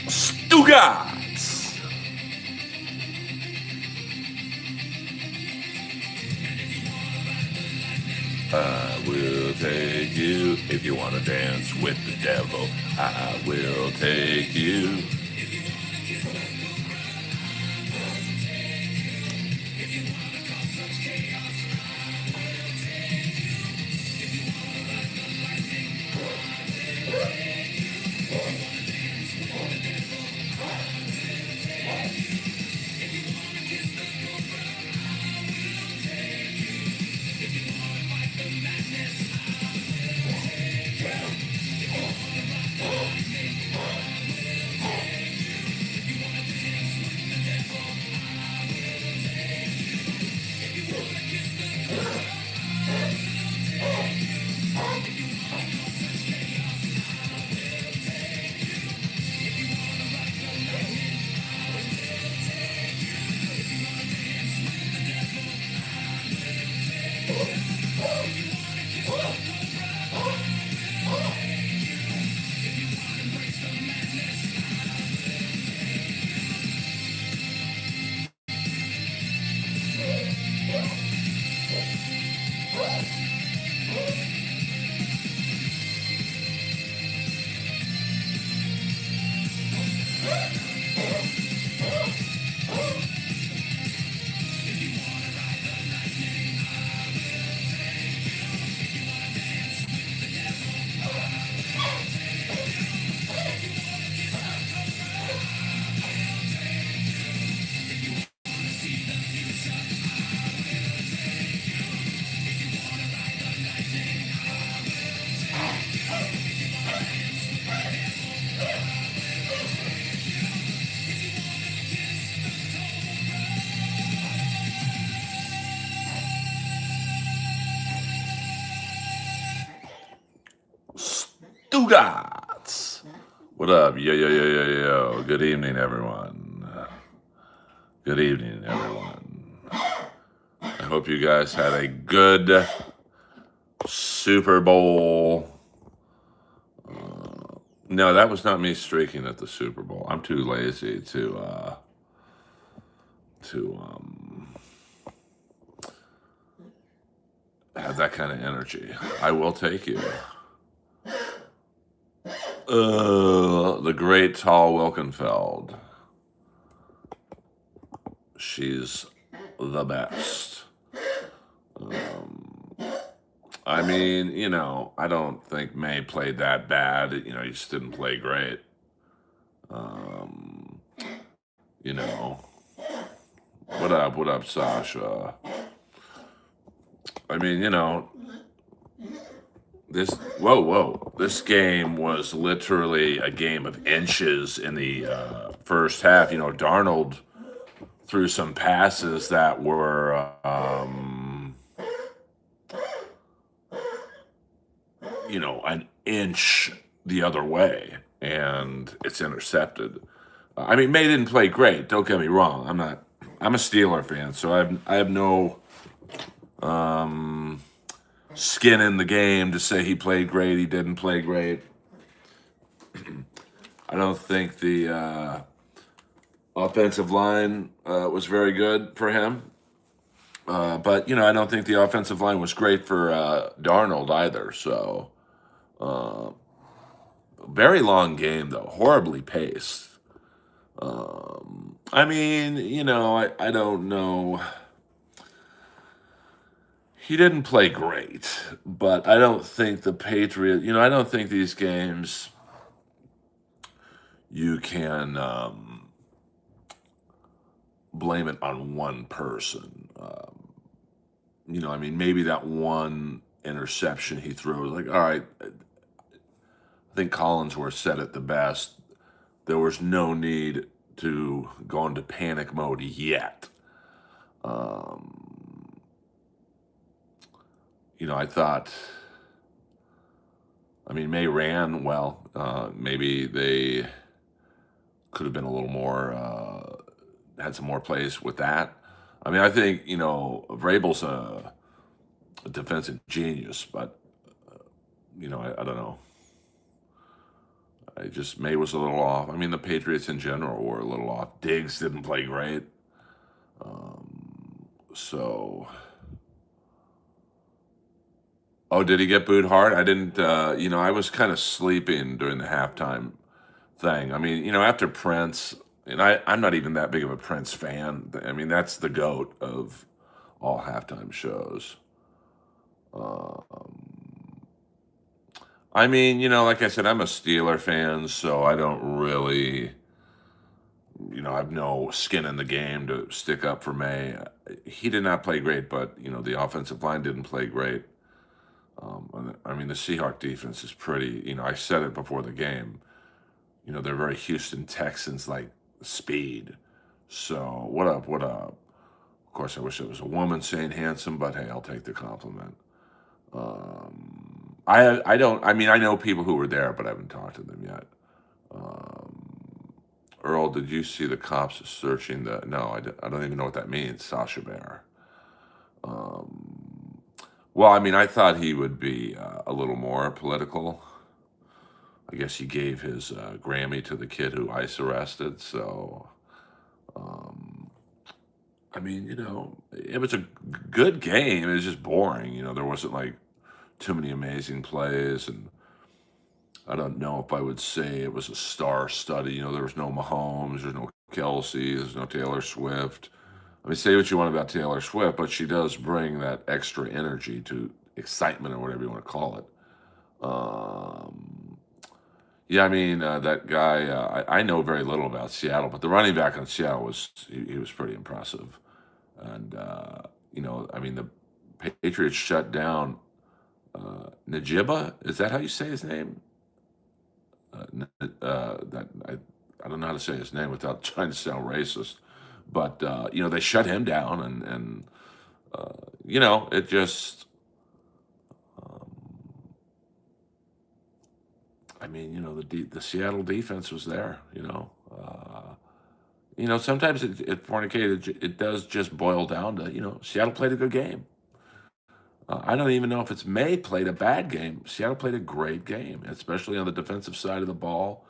Stugatz. I will take you if you want to dance with the devil. I will take you. Stugatz. What up? Yo, yo, yo, yo, yo. Good evening, everyone. Good evening, everyone. I hope you guys had a good Super Bowl. No, that was not me streaking at the Super Bowl. I'm too lazy to have that kind of energy. I will take you. The great Tall Wilkenfeld. She's the best. I mean, you know, I don't think May played that bad. You know, he just didn't play great. You know, what up, Sasha? I mean, you know, this game was literally a game of inches in the first half. You know, Darnold threw some passes that were, an inch the other way, and it's intercepted. I mean, May didn't play great. Don't get me wrong. I'm a Steeler fan, so I have no um, skin in the game to say he played great. He didn't play great. I don't think the offensive line was very good for him. But I don't think the offensive line was great for Darnold either. So, uh, very long game though, horribly paced. I mean, I don't know. He didn't play great, but I don't think the Patriots. I don't think these games you can blame it on one person. I mean, maybe that one interception he threw, like, all right, I think Collinsworth said it the best. There was no need to go into panic mode yet. Um, I thought, I mean, May ran well. Maybe they could have been a little more, had some more plays with that. I mean, I think, Vrabel's a defensive genius, but, I don't know. May was a little off. I mean, the Patriots in general were a little off. Diggs didn't play great. So, oh, did he get booed hard? I didn't, I was kind of sleeping during the halftime thing. I mean, after Prince, and I'm not even that big of a Prince fan. I mean, that's the GOAT of all halftime shows. Um, I mean, like I said, I'm a Steeler fan, so I don't really, I have no skin in the game to stick up for May. He did not play great, but, the offensive line didn't play great. I mean, the Seahawks defense is pretty, I said it before the game, they're very Houston Texans like speed. So, what up, what up? Of course, I wish it was a woman saying handsome, but hey, I'll take the compliment. I don't, I mean, I know people who were there, but I haven't talked to them yet. Um, Earl, did you see the cops searching the, no, I don't even know what that means, Sasha Bear. Um, well, I mean, I thought he would be a little more political. I guess he gave his Grammy to the kid who ICE arrested. So, um, I mean, it was a good game. It was just boring. There wasn't like too many amazing plays. And I don't know if I would say it was a star study. There was no Mahomes, there's no Kelsey, there's no Taylor Swift. I mean, say what you want about Taylor Swift, but she does bring that extra energy to excitement or whatever you want to call it. Um, yeah, I mean that guy. I know very little about Seattle, but the running back on Seattle he was pretty impressive. And I mean the Patriots shut down Najiba. Is that how you say his name? That I don't know how to say his name without trying to sound racist. But they shut him down, and it just. Um, I mean, the Seattle defense was there. Sometimes it does just boil down to Seattle played a good game. I don't even know if it's May played a bad game. Seattle played a great game, especially on the defensive side of the ball.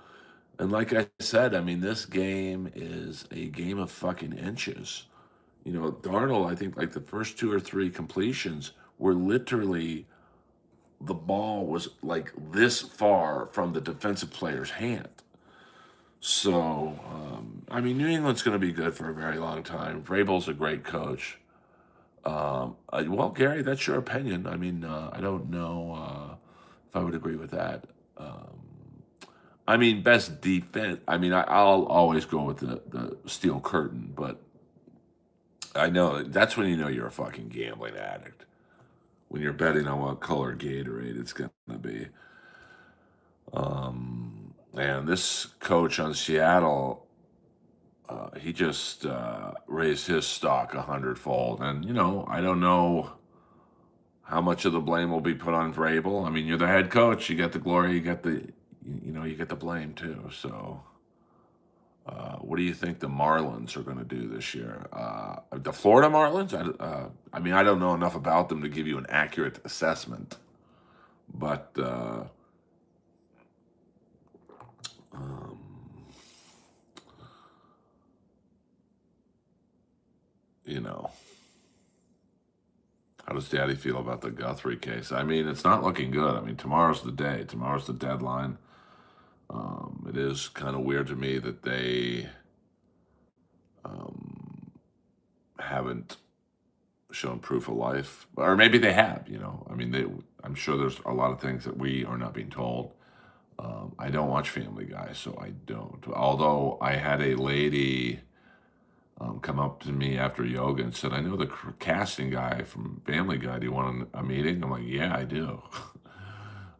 And like I said, I mean, this game is a game of fucking inches. Darnold, I think like the first two or three completions were literally the ball was like this far from the defensive player's hand. So, I mean, New England's going to be good for a very long time. Vrabel's a great coach. Well, Gary, that's your opinion. I mean, I don't know if I would agree with that. Um, I mean, best defense. I mean, I'll always go with the steel curtain, but I know that's when you know you're a fucking gambling addict. When you're betting on what color Gatorade it's going to be. And this coach on Seattle, he just raised his stock 100-fold. And, I don't know how much of the blame will be put on Vrabel. I mean, you're the head coach. You get the glory. You get the blame too. So, what do you think the Marlins are going to do this year? The Florida Marlins? I mean, I don't know enough about them to give you an accurate assessment. But, um, you know, how does Daddy feel about the Guthrie case? I mean, it's not looking good. I mean, tomorrow's the day. Tomorrow's the deadline. It is kind of weird to me that they um, haven't shown proof of life, or maybe they have. I mean, I'm sure there's a lot of things that we are not being told. I don't watch Family Guy, so I don't. Although I had a lady come up to me after yoga and said, "I know the casting guy from Family Guy. Do you want a meeting?" I'm like, "Yeah, I do."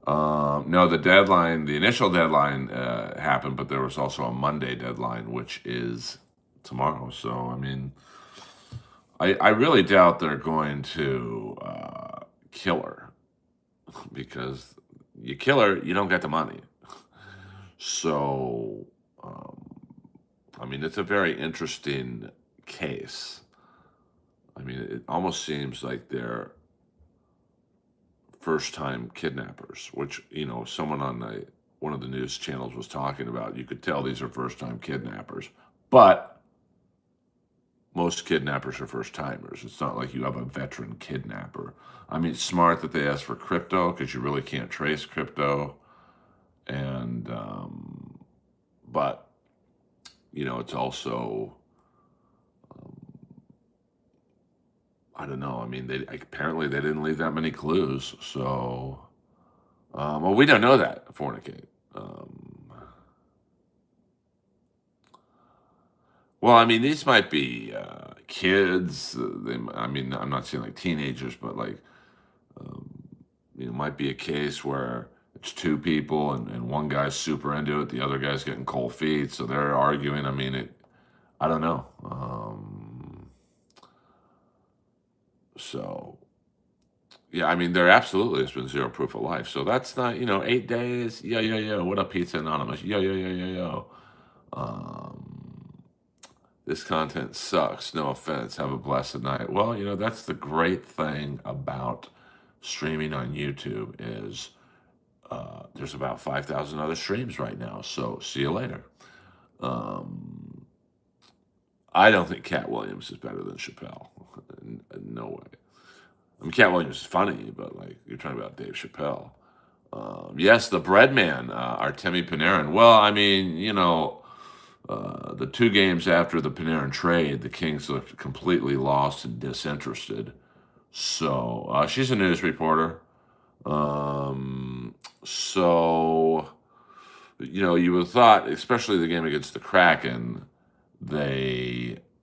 No, the initial deadline happened, but there was also a Monday deadline, which is tomorrow. So, I mean, I really doubt they're going to kill her because you kill her, you don't get the money. So, I mean, it's a very interesting case. I mean, it almost seems like they're first-time kidnappers, which someone on one of the news channels was talking about. You could tell these are first-time kidnappers, but most kidnappers are first-timers. It's not like you have a veteran kidnapper. I mean, it's smart that they ask for crypto because you really can't trace crypto, and but it's also I don't know. I mean, apparently they didn't leave that many clues, so. Well, we don't know that fornicate. Well, I mean, these might be kids. I mean, I'm not saying like teenagers, but like, um, might be a case where it's two people and one guy's super into it, the other guy's getting cold feet, so they're arguing. I mean, I don't know. So, yeah, I mean, there absolutely has been zero proof of life. So that's not, 8 days. Yeah, yeah, yeah. What up, Pizza Anonymous? Yeah, yeah, yeah, yeah, yeah. This content sucks. No offense. Have a blessed night. Well, that's the great thing about streaming on YouTube is there's about 5,000 other streams right now. So see you later. I don't think Cat Williams is better than Chappelle. No way. I mean, Cat Williams is funny, but like you're talking about Dave Chappelle. Yes, the Breadman, Artemi Panarin. Well, I mean, the 2 games after the Panarin trade, the Kings looked completely lost and disinterested. So she's a news reporter. So you would have thought, especially the game against the Kraken,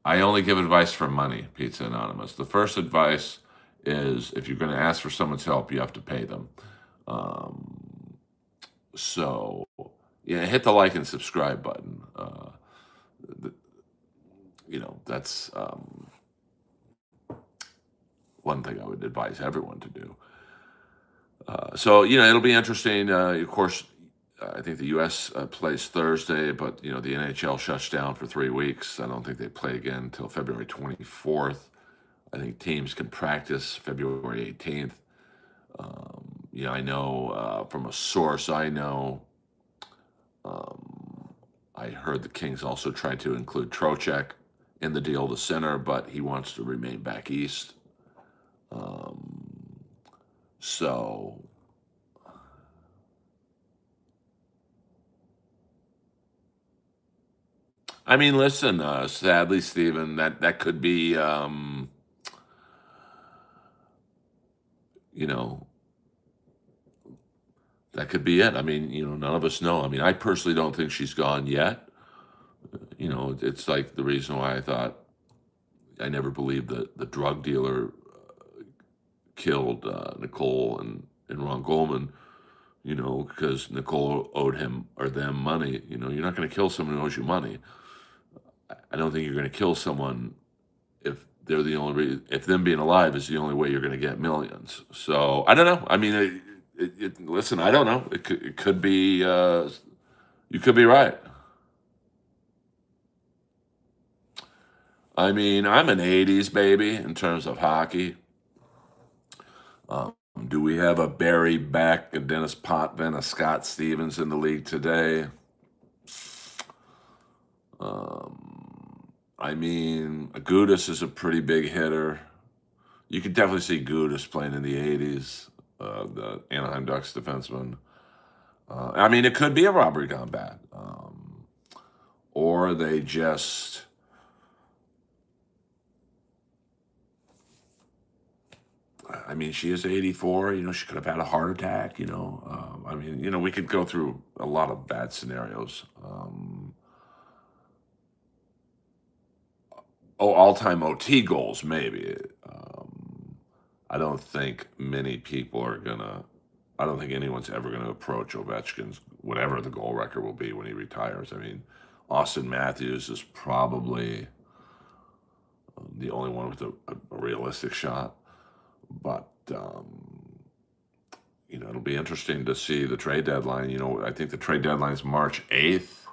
I only give advice for money, Pizza Anonymous. The first advice is if you're going to ask for someone's help, you have to pay them. So, yeah, hit the like and subscribe button. That's one thing I would advise everyone to do. So, it'll be interesting. Of course, I think the U.S. Plays Thursday, but, the NHL shuts down for 3 weeks. I don't think they play again until February 24th. I think teams can practice February 18th. I know from a source I know, I heard the Kings also tried to include Trocheck in the deal to center, but he wants to remain back east. So, I mean, listen, sadly, Stephen, that could be, you know, that could be it. I mean, none of us know. I mean, I personally don't think she's gone yet. It's like the reason why I thought I never believed that the drug dealer killed Nicole and Ron Goldman, because Nicole owed him or them money. You're not going to kill someone who owes you money. I don't think you're going to kill someone if they're the only if them being alive is the only way you're going to get millions. So I don't know. I mean, listen, I don't know. It could be. You could be right. I mean, I'm an '80s baby in terms of hockey. Um, do we have a Barry Beck, a Dennis Potvin, a Scott Stevens in the league today? I mean, Agudas is a pretty big hitter. You could definitely see Gudis playing in the '80s, the Anaheim Ducks defenseman. I mean, it could be a robbery gone bad, or they just. I mean, she is 84. She could have had a heart attack. I mean, we could go through a lot of bad scenarios. All-time OT goals, maybe. I don't think many people are gonna. I don't think anyone's ever going to approach Ovechkin's whatever the goal record will be when he retires. I mean, Austin Matthews is probably the only one with a realistic shot, but it'll be interesting to see the trade deadline. I think the trade deadline is March 8th,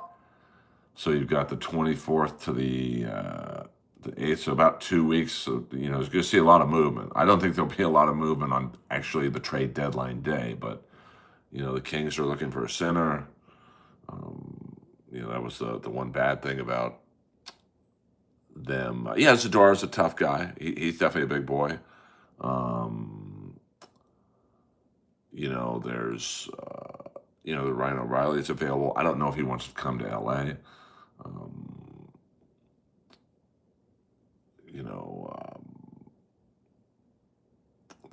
so you've got the 24th to the 8th, so about 2 weeks. So you're going to see a lot of movement. I don't think there'll be a lot of movement on actually the trade deadline day, but the Kings are looking for a center. That was the one bad thing about them. Yeah, Zador's a tough guy. He's definitely a big boy. There's the Ryan O'Reilly's available. I don't know if he wants to come to LA.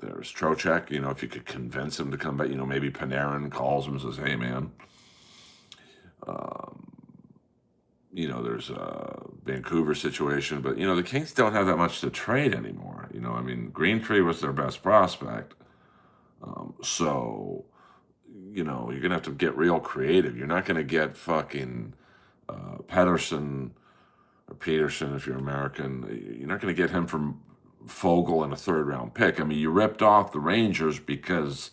There's Trocheck. If you could convince him to come back, maybe Panarin calls him and says, "Hey, man." There's a Vancouver situation, but the Kings don't have that much to trade anymore. I mean, Greentree was their best prospect, so you're gonna have to get real creative. You're not gonna get fucking Pedersen or Peterson if you're American. You're not gonna get him from Fogle in a third-round pick. I mean, you ripped off the Rangers because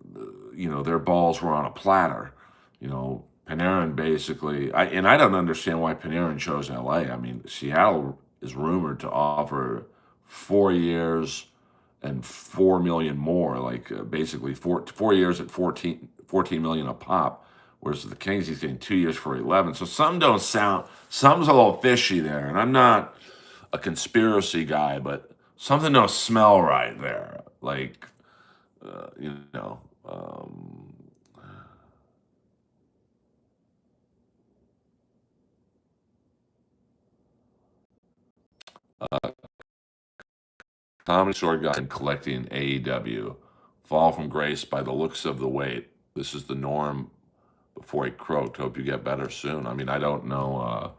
their balls were on a platter. Panarin basically, I don't understand why Panarin chose LA. I mean, Seattle is rumored to offer 4 years and 4 million more, like basically 4 years at 14 million a pop, whereas the Kings he's getting 2 years for 11. So something's a little fishy there, and I'm not a conspiracy guy, but something don't smell right there. Like, uh, you know, um, Comedy Store guy and collecting AEW. Fall from grace by the looks of the weight. This is the norm before he croaked. Hope you get better soon. I mean, I don't know.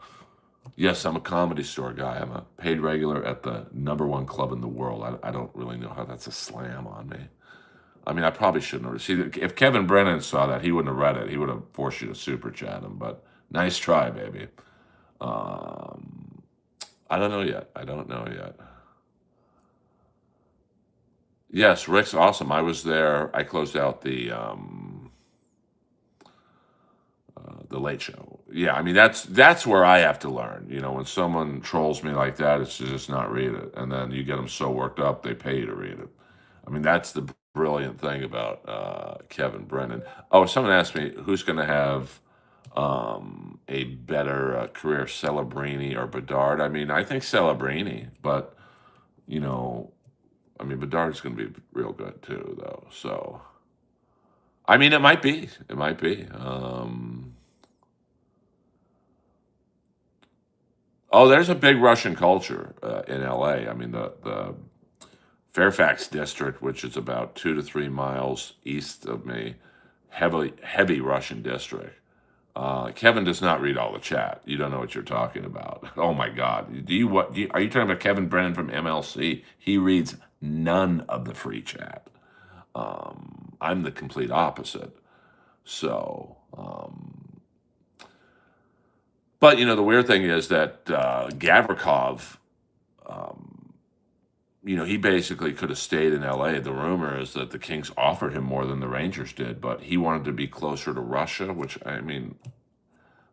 Yes, I'm a Comedy Store guy. I'm a paid regular at the #1 club in the world. I don't really know how that's a slam on me. I mean, I probably shouldn't have. See, if Kevin Brennan saw that, he wouldn't have read it. He would have forced you to super chat him. But nice try, baby. Um, I don't know yet. I don't know yet. Yes, Rick's awesome. I was there. I closed out the Late Show. Yeah, I mean that's where I have to learn. When someone trolls me like that, it's to just not read it, and then you get them so worked up they pay you to read it. I mean that's the brilliant thing about Kevin Brennan. Oh, someone asked me who's going to have a better career, Celebrini or Bedard. I mean, I think Celebrini, but you know, I mean Bedard's going to be real good too, though. So I mean, it might be. It might be. Oh, there's a big Russian culture in LA. I mean, the Fairfax district, which is about 2 to 3 miles east of me, heavy Russian district. Kevin does not read all the chat. You don't know what you're talking about. Oh my God! Are you talking about Kevin Brennan from MLC? He reads none of the free chat. I'm the complete opposite. So But the weird thing is that Gavrikov, um, he basically could have stayed in LA. The rumor is that the Kings offered him more than the Rangers did, but he wanted to be closer to Russia, which, I mean,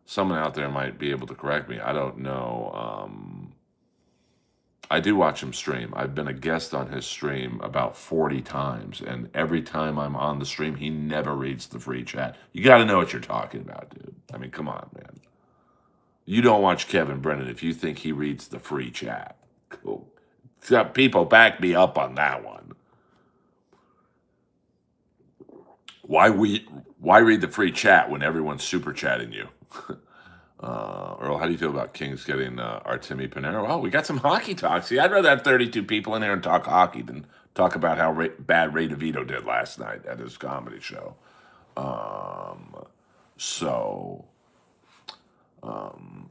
someone out there might be able to correct me. I don't know. I do watch him stream. I've been a guest on his stream about 40 times, and every time I'm on the stream, he never reads the free chat. You got to know what you're talking about, dude. I mean, come on, man. You don't watch Kevin Brennan if you think he reads the free chat. Cool. Except people back me up on that one. Why read the free chat when everyone's super chatting you? Earl, how do you feel about Kings getting Artemi Panarin? Well, we got some hockey talk. See, I'd rather have 32 people in here and talk hockey than talk about how bad Ray DeVito did last night at his comedy show.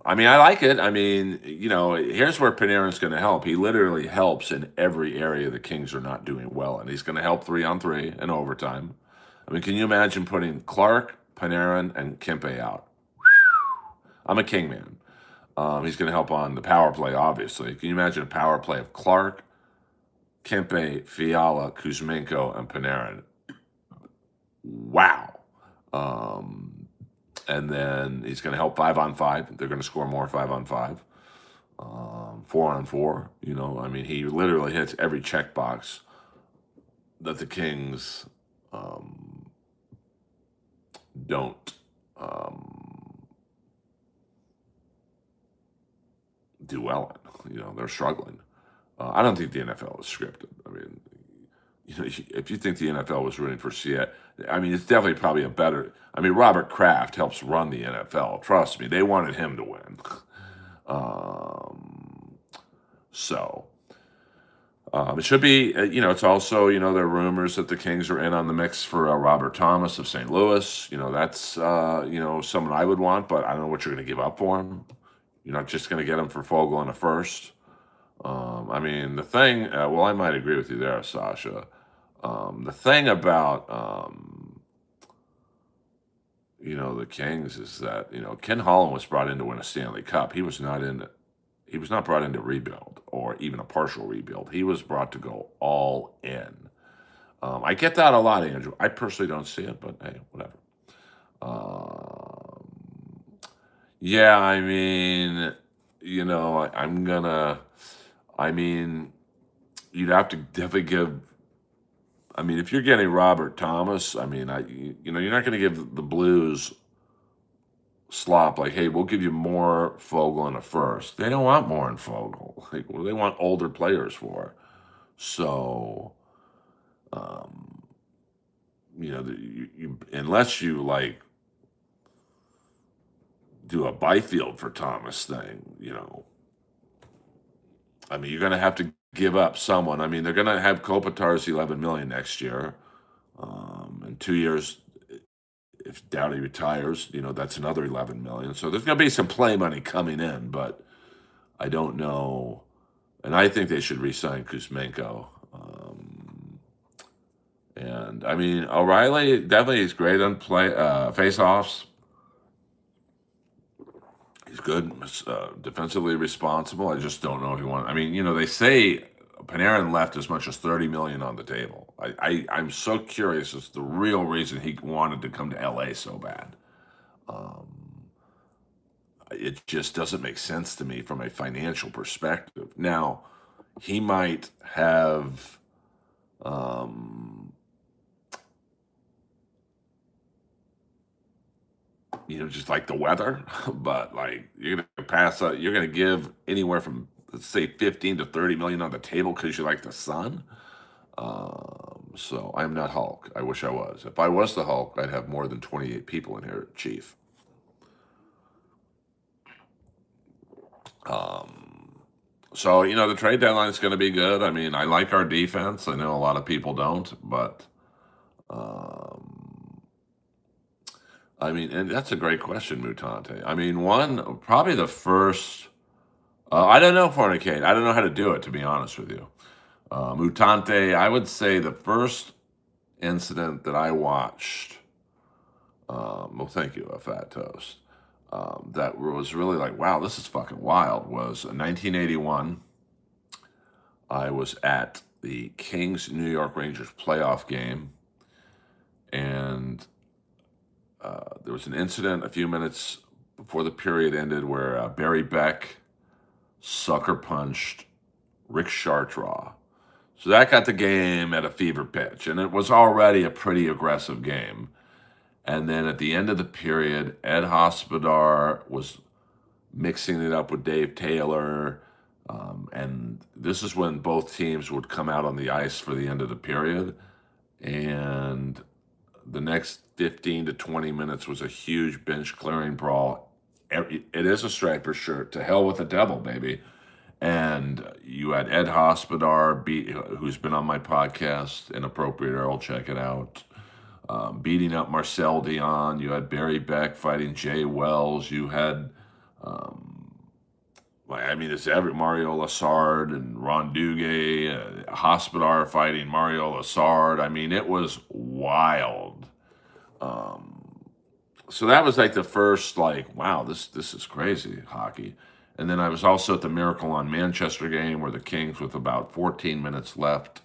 I mean, I like it. I mean, here's where Panarin's going to help. He literally helps in every area the Kings are not doing well, and he's going to help 3-on-3 and overtime. I mean, can you imagine putting Clark, Panarin, and Kempe out? I'm a King man. He's going to help on the power play, obviously. Can you imagine a power play of Clark, Kempe, Fiala, Kuzmenko, and Panarin? Wow. And then he's going to help 5-on-5. They're going to score more 5-on-5. 4-on-4. I mean, he literally hits every checkbox that the Kings don't do well in. They're struggling. I don't think the NFL is scripted. I mean, if you think the NFL was rooting for Seattle, I mean, it's definitely probably a better. I mean, Robert Kraft helps run the NFL. Trust me, they wanted him to win. It should be, it's also, there are rumors that the Kings are in on the mix for Robert Thomas of St. Louis. That's, someone I would want, but I don't know what you're going to give up for him. You're not just going to get him for Fogle in a first. I mean, the thing, I might agree with you there, Sasha. The thing about, the Kings is that, Ken Holland was brought in to win a Stanley Cup. He was not brought in to rebuild or even a partial rebuild. He was brought to go all in. I get that a lot, Andrew. I personally don't see it, but hey, whatever. Yeah, I mean, you'd have to definitely give. I mean, if you're getting Robert Thomas, I mean, you're not going to give the Blues slop like, hey, we'll give you more Fogle in a first. They don't want more in Fogle. They want older players for. So, unless you like do a Byfield for Thomas thing, I mean, you're going to have to give up someone. I mean, they're going to have Kopitar's $11 million next year. In 2 years, if Doughty retires, that's another $11 million. So there's going to be some play money coming in, but I don't know. And I think they should re-sign Kuzmenko. And I mean, O'Reilly definitely is great on face-offs. He's good, defensively responsible. I just don't know if he wants. I mean, they say Panarin left as much as $30 million on the table. I'm so curious as to the real reason he wanted to come to LA so bad. It just doesn't make sense to me from a financial perspective. Now, he might have. Just like the weather, but like you're gonna pass up, you're gonna give anywhere from, let's say, 15 to 30 million on the table because you like the sun. So I'm not Hulk. I wish I was. If I was the Hulk, I'd have more than 28 people in here, Chief. So the trade deadline is going to be good. I mean, I like our defense. I know a lot of people don't, but I mean, and that's a great question, Mutante. I mean, probably the first. I don't know, Fornicate. I don't know how to do it, to be honest with you. Mutante, I would say the first incident that I watched. Well, thank you, a fat toast. that was really like, wow, this is fucking wild, was in 1981. I was at the Kings New York Rangers playoff game, and there was an incident a few minutes before the period ended where Barry Beck sucker punched Rick Chartraw. So that got the game at a fever pitch, and it was already a pretty aggressive game. And then at the end of the period, Ed Hospodar was mixing it up with Dave Taylor. And this is when both teams would come out on the ice for the end of the period. And the next 15 to 20 minutes was a huge bench clearing brawl. It is a striper shirt. To hell with the devil, baby. And you had Ed Hospodar, who's been on my podcast, Inappropriate Earl, check it out, beating up Marcel Dion. You had Barry Beck fighting Jay Wells. You had, it's every Mario Lassard and Ron Duguay, Hospodar fighting Mario Lassard. I mean, it was wild. So that was like the first, like, wow, this is crazy hockey. And then I was also at the Miracle on Manchester game where the Kings, with about 14 minutes left,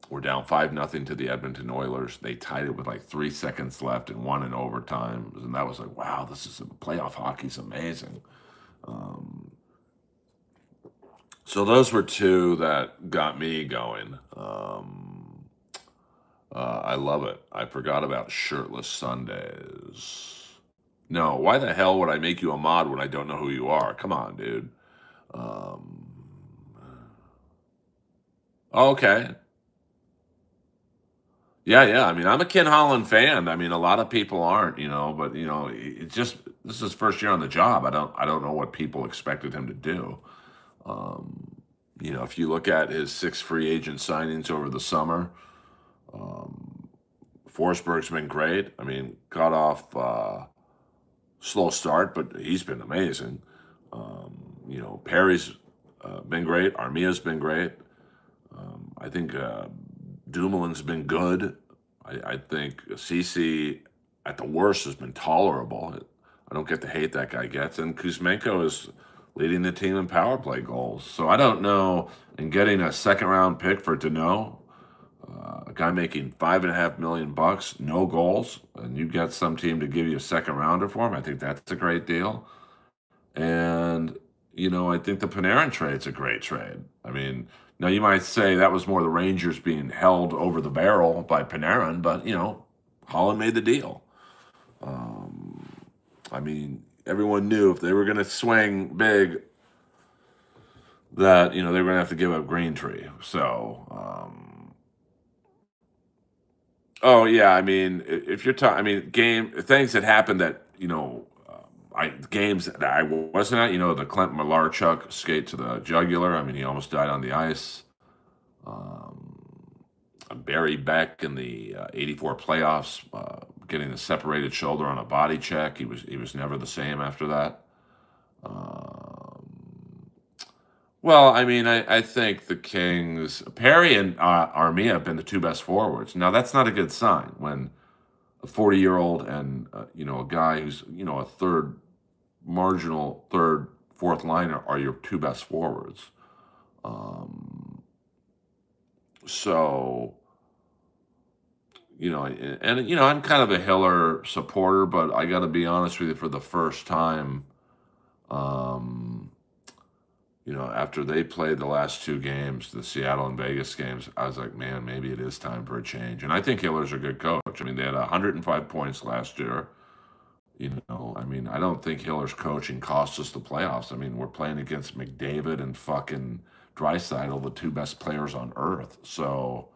were down 5-0 to the Edmonton Oilers. They tied it with like 3 seconds left and won in overtime. And that was like, wow, this is playoff hockey's amazing. So those were two that got me going. I love it. I forgot about shirtless Sundays. No, why the hell would I make you a mod when I don't know who you are? Come on, dude. Um, okay. Yeah, yeah. I mean, I'm a Ken Holland fan. I mean, a lot of people aren't, but it just this is his first year on the job. I don't know what people expected him to do. Um, if you look at his 6 free agent signings over the summer, Forsberg's been great. I mean, got off slow start, but he's been amazing. Perry's been great. Armia's been great. I think Dumoulin's been good. I think Cece, at the worst, has been tolerable. I don't get the hate that guy gets. And Kuzmenko is leading the team in power play goals. So I don't know. And getting a second round pick for Deneau, a guy making $5.5 million, no goals, and you get some team to give you a second rounder for him, I think that's a great deal. And I think the Panarin trade's a great trade. I mean, now you might say that was more the Rangers being held over the barrel by Panarin, but Holland made the deal. I mean, everyone knew if they were going to swing big, that they were going to have to give up Greentree. So, oh yeah, I mean, if you're talking, I mean, things that happened that games that I wasn't at, the Clint Malarchuk skate to the jugular. I mean, he almost died on the ice. Barry Beck in the '84 playoffs, getting a separated shoulder on a body check. He was never the same after that. Well, I mean, I think the Kings, Perry and Armia have been the two best forwards. Now, that's not a good sign when a 40-year-old and a guy who's a marginal third, fourth liner are your two best forwards. So, and I'm kind of a Hiller supporter, but I got to be honest with you, for the first time, after they played the last two games, the Seattle and Vegas games, I was like, man, maybe it is time for a change. And I think Hiller's a good coach. I mean, they had 105 points last year. I mean, I don't think Hiller's coaching cost us the playoffs. I mean, we're playing against McDavid and fucking Draisaitl, the two best players on earth. So,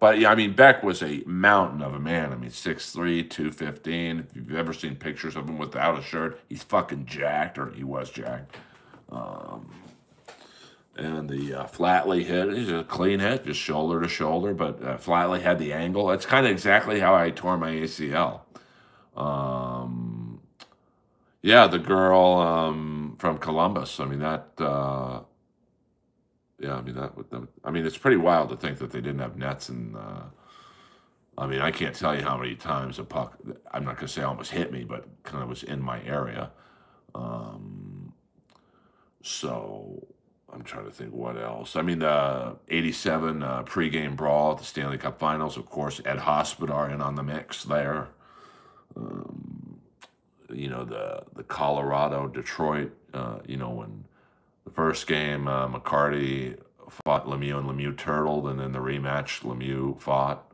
but yeah, I mean, Beck was a mountain of a man. I mean, 6'3", 215. If you've ever seen pictures of him without a shirt, he's fucking jacked, or he was jacked. And the Flatley hit, he's a clean hit, just shoulder to shoulder, but Flatley had the angle. That's kind of exactly how I tore my ACL. Yeah, the girl from Columbus. I mean, yeah, I mean, it's pretty wild to think that they didn't have nets I mean, I can't tell you how many times a puck, I'm not going to say almost hit me, but kind of was in my area. Um, so I'm trying to think what else. I mean, the 87 pregame brawl at the Stanley Cup Finals, of course, Ed Hospodar in on the mix there. Um, the Colorado Detroit, when the first game, McCarty fought Lemieux and Lemieux turtled, and then the rematch, Lemieux fought.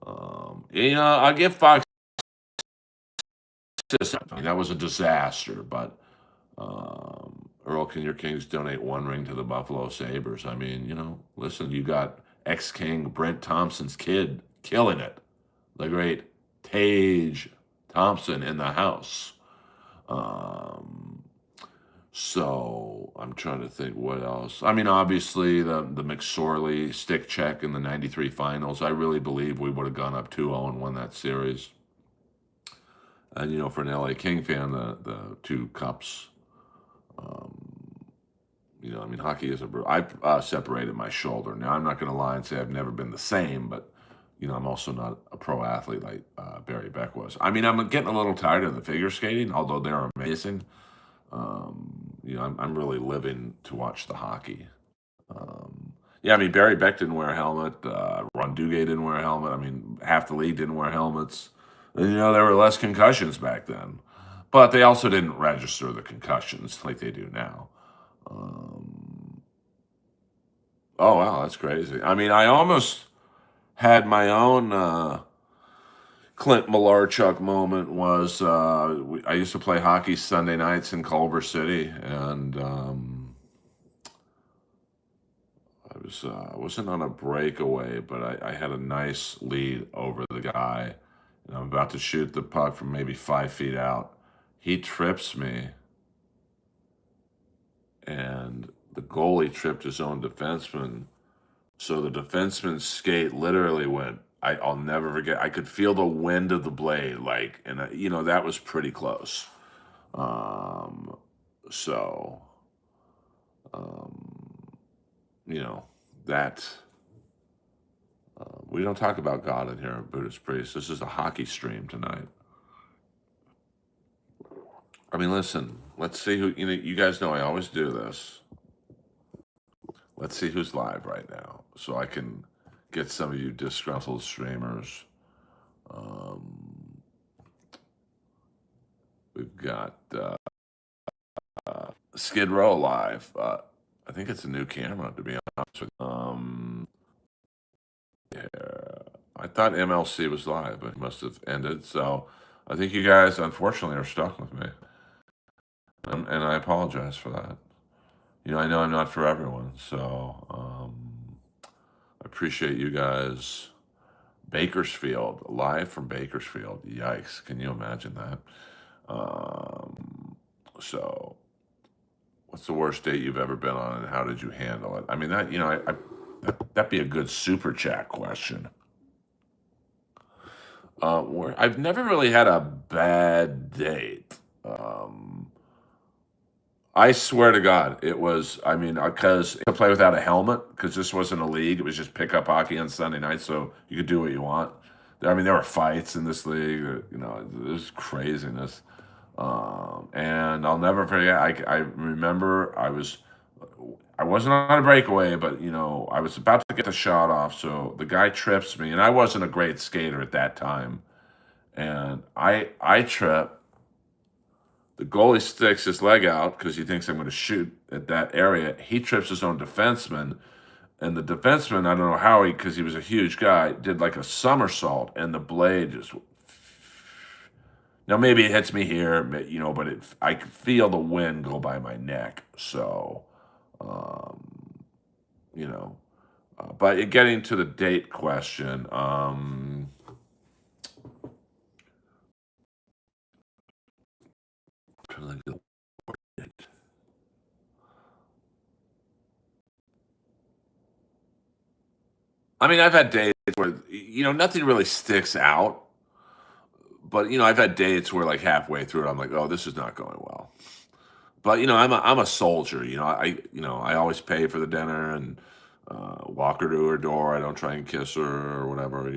I give Fox something. That was a disaster, but Earl, can your Kings donate one ring to the Buffalo Sabres? I mean, listen, you got ex-King Brent Thompson's kid killing it. The great Tage Thompson in the house. Um, so I'm trying to think what else. I mean, obviously the McSorley stick check in the '93 finals. I really believe we would have gone up 2-0 and won that series. And for an LA King fan, the two cups. I mean, hockey is I separated my shoulder. Now I'm not going to lie and say I've never been the same, but I'm also not a pro athlete like Barry Beck was. I mean, I'm getting a little tired of the figure skating, although they're amazing. I'm really living to watch the hockey. Yeah, I mean, Barry Beck didn't wear a helmet. Ron Duguay didn't wear a helmet. I mean, half the league didn't wear helmets. And, there were less concussions back then. But they also didn't register the concussions like they do now. Um, oh, wow, that's crazy. I mean, I almost had my own Clint Malarchuk moment was I used to play hockey Sunday nights in Culver City, and I wasn't on a breakaway, but I had a nice lead over the guy, and I'm about to shoot the puck from maybe 5 feet out. He trips me, and the goalie tripped his own defenseman. So the defenseman's skate literally went. I'll never forget. I could feel the wind of the blade, and that was pretty close. Um, so, um, that. We don't talk about God in here, Buddhist priest. This is a hockey stream tonight. I mean, listen. Let's see who. You guys know I always do this. Let's see who's live right now, so I can get some of you disgruntled streamers. We've got Skid Row live. I think it's a new camera, to be honest with you. Yeah, I thought MLC was live, but it must have ended. So I think you guys, unfortunately, are stuck with me, and I apologize for that. I know I'm not for everyone, so I appreciate you guys. Bakersfield, live from Bakersfield. Yikes! Can you imagine that? So, what's the worst date you've ever been on, and how did you handle it? I mean, that'd be a good super chat question. I've never really had a bad date. I swear to God, it was. I mean, because to play without a helmet, because this wasn't a league; it was just pickup hockey on Sunday night, so you could do what you want. I mean, there were fights in this league. There's craziness. And I'll never forget. I remember I wasn't on a breakaway, but I was about to get the shot off, so the guy trips me, and I wasn't a great skater at that time, and I trip. The goalie sticks his leg out because he thinks I'm going to shoot at that area. He trips his own defenseman, and the defenseman, I don't know how because he was a huge guy, did like a somersault, and the blade just. Now maybe it hits me here, but I can feel the wind go by my neck. So, you know, but getting to the date question, trying to think of the date. I mean, I've had dates where nothing really sticks out, but I've had dates where like halfway through it, I'm like, oh, this is not going well. But I'm a soldier. I always pay for the dinner and walk her to her door. I don't try and kiss her or whatever.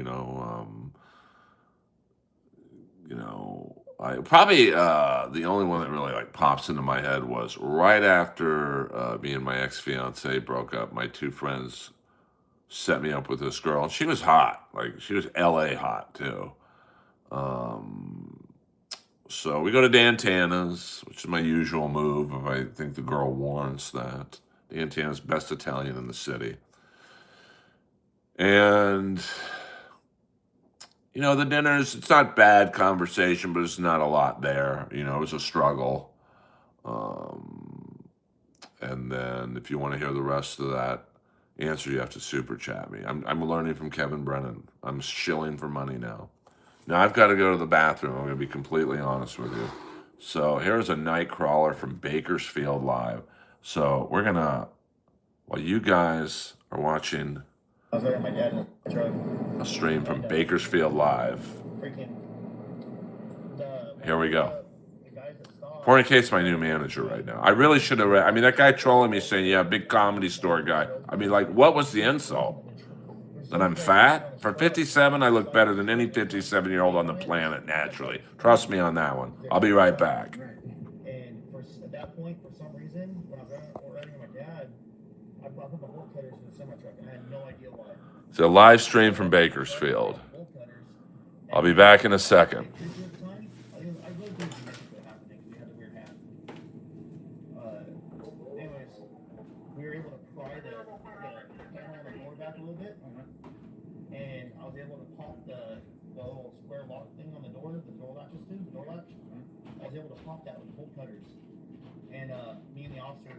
you know, I probably the only one that really like pops into my head was right after me and my ex-fiance broke up. My two friends set me up with this girl. She was hot, like she was LA hot too. Um, so we go to Dan Tana's, which is my usual move if I think the girl warrants that. Dan Tana's best Italian in the city. And the dinners, it's not bad conversation, but it's not a lot there. It was a struggle. Um, and then if you want to hear the rest of that answer, you have to super chat me. I'm learning from Kevin Brennan. I'm shilling for money now. Now I've got to go to the bathroom. I'm going to be completely honest with you. So here's a night crawler from Bakersfield Live. So we're going to, while you guys are watching I was my dad in the truck. a stream from Bakersfield Live, here we go. Pouring case my new manager right now. I really should have read. I mean, that guy trolling me saying, yeah, big comedy store guy. I mean, like, what was the insult? That I'm fat? For 57, I look better than any 57-year-old on the planet naturally. Trust me on that one. I'll be right back. And at that point, for some reason, when I was riding with my dad, I brought up a bolt cutters in the semi-truck, and I had no idea why. It's a live stream from Bakersfield. I'll be back in a second. And me and the officer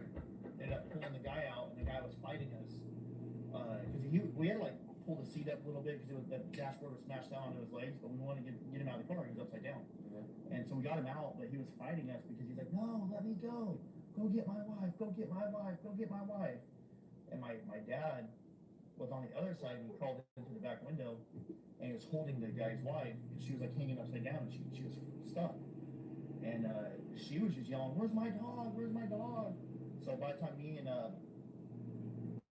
ended up pulling the guy out, and the guy was fighting us because we had like pulled the seat up a little bit because the dashboard was smashed down onto his legs, but we wanted to get him out of the car. He was upside down, and so we got him out, but he was fighting us because he's like, "No, let me go. Go get my wife. Go get my wife. Go get my wife." And my dad was on the other side, and he crawled into the back window, and he was holding the guy's wife, and she was like hanging upside down, and she was stuck. And she was just yelling, "Where's my dog? Where's my dog?" So by the time me and the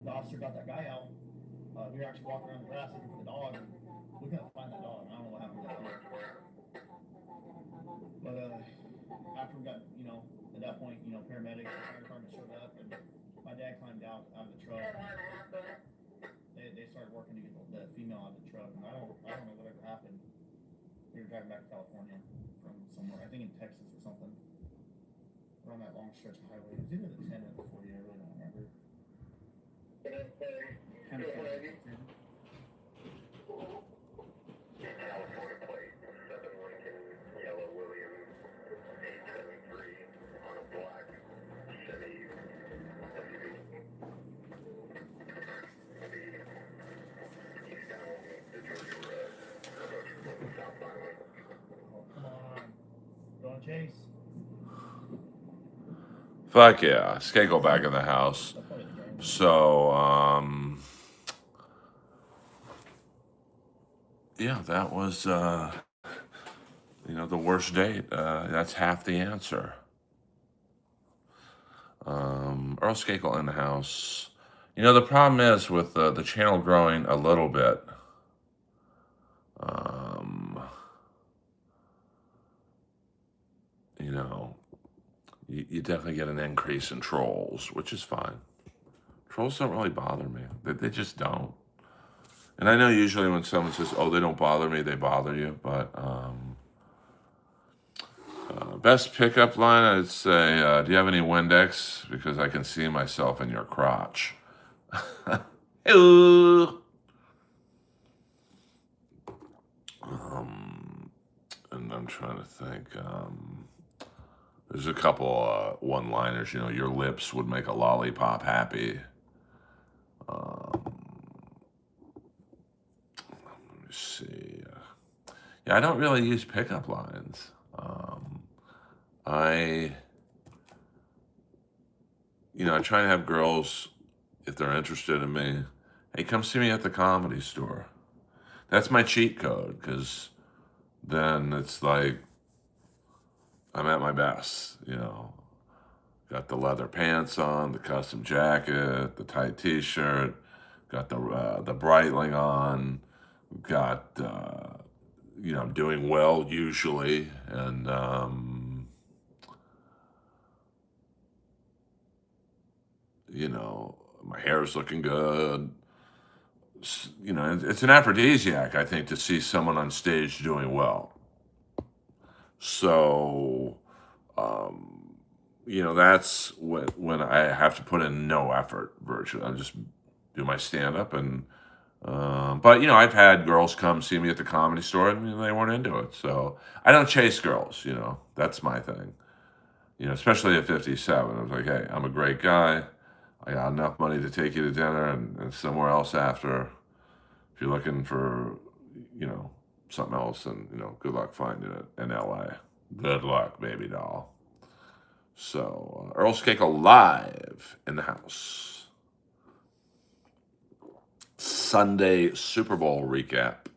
officer got that guy out, we were actually walking around the grass looking for the dog. And we couldn't find that dog. I don't know what happened to that dog. But after we got, at that point, paramedics, the fire department showed up, and my dad climbed out of the truck. They started working to get the female out of the truck, and I don't know whatever happened. We were driving back to California from somewhere, I think in Texas or something. We're on that long stretch of highway. It was either the 10 or the 40, I really don't remember. Kind of California plate, 7 Lincoln, yellow Williams, 873 on a black Chevy SUV. East down the Georgia Road, southbound. Oh, come on. Going chase. Fuck yeah. Skakel back in the house. So, yeah, that was, the worst date. That's half the answer. Earl Skakel in the house. The problem is with the channel growing a little bit, you definitely get an increase in trolls, which is fine. Trolls don't really bother me. They just don't. And I know usually when someone says, "Oh, they don't bother me," they bother you. But best pickup line, I'd say, "Do you have any Windex? Because I can see myself in your crotch." Hello. And I'm trying to think. There's a couple one-liners. Your lips would make a lollipop happy. Let me see. Yeah, I don't really use pickup lines. I try to have girls, if they're interested in me, hey, come see me at the Comedy Store. That's my cheat code, because then it's like I'm at my best, Got the leather pants on, the custom jacket, the tight T-shirt, got the Breitling on, got I'm doing well usually, and my hair's looking good. It's an aphrodisiac, I think, to see someone on stage doing well. So, um, that's when I have to put in no effort virtually. I just do my stand up but I've had girls come see me at the Comedy Store and they weren't into it. So I don't chase girls. That's my thing. Especially at 57, I was like, hey, I'm a great guy. I got enough money to take you to dinner and somewhere else after. If you're looking for, you know, something else, then good luck finding it in LA. Good luck, baby doll. So Earl Skakel live in the house. Sunday Super Bowl recap.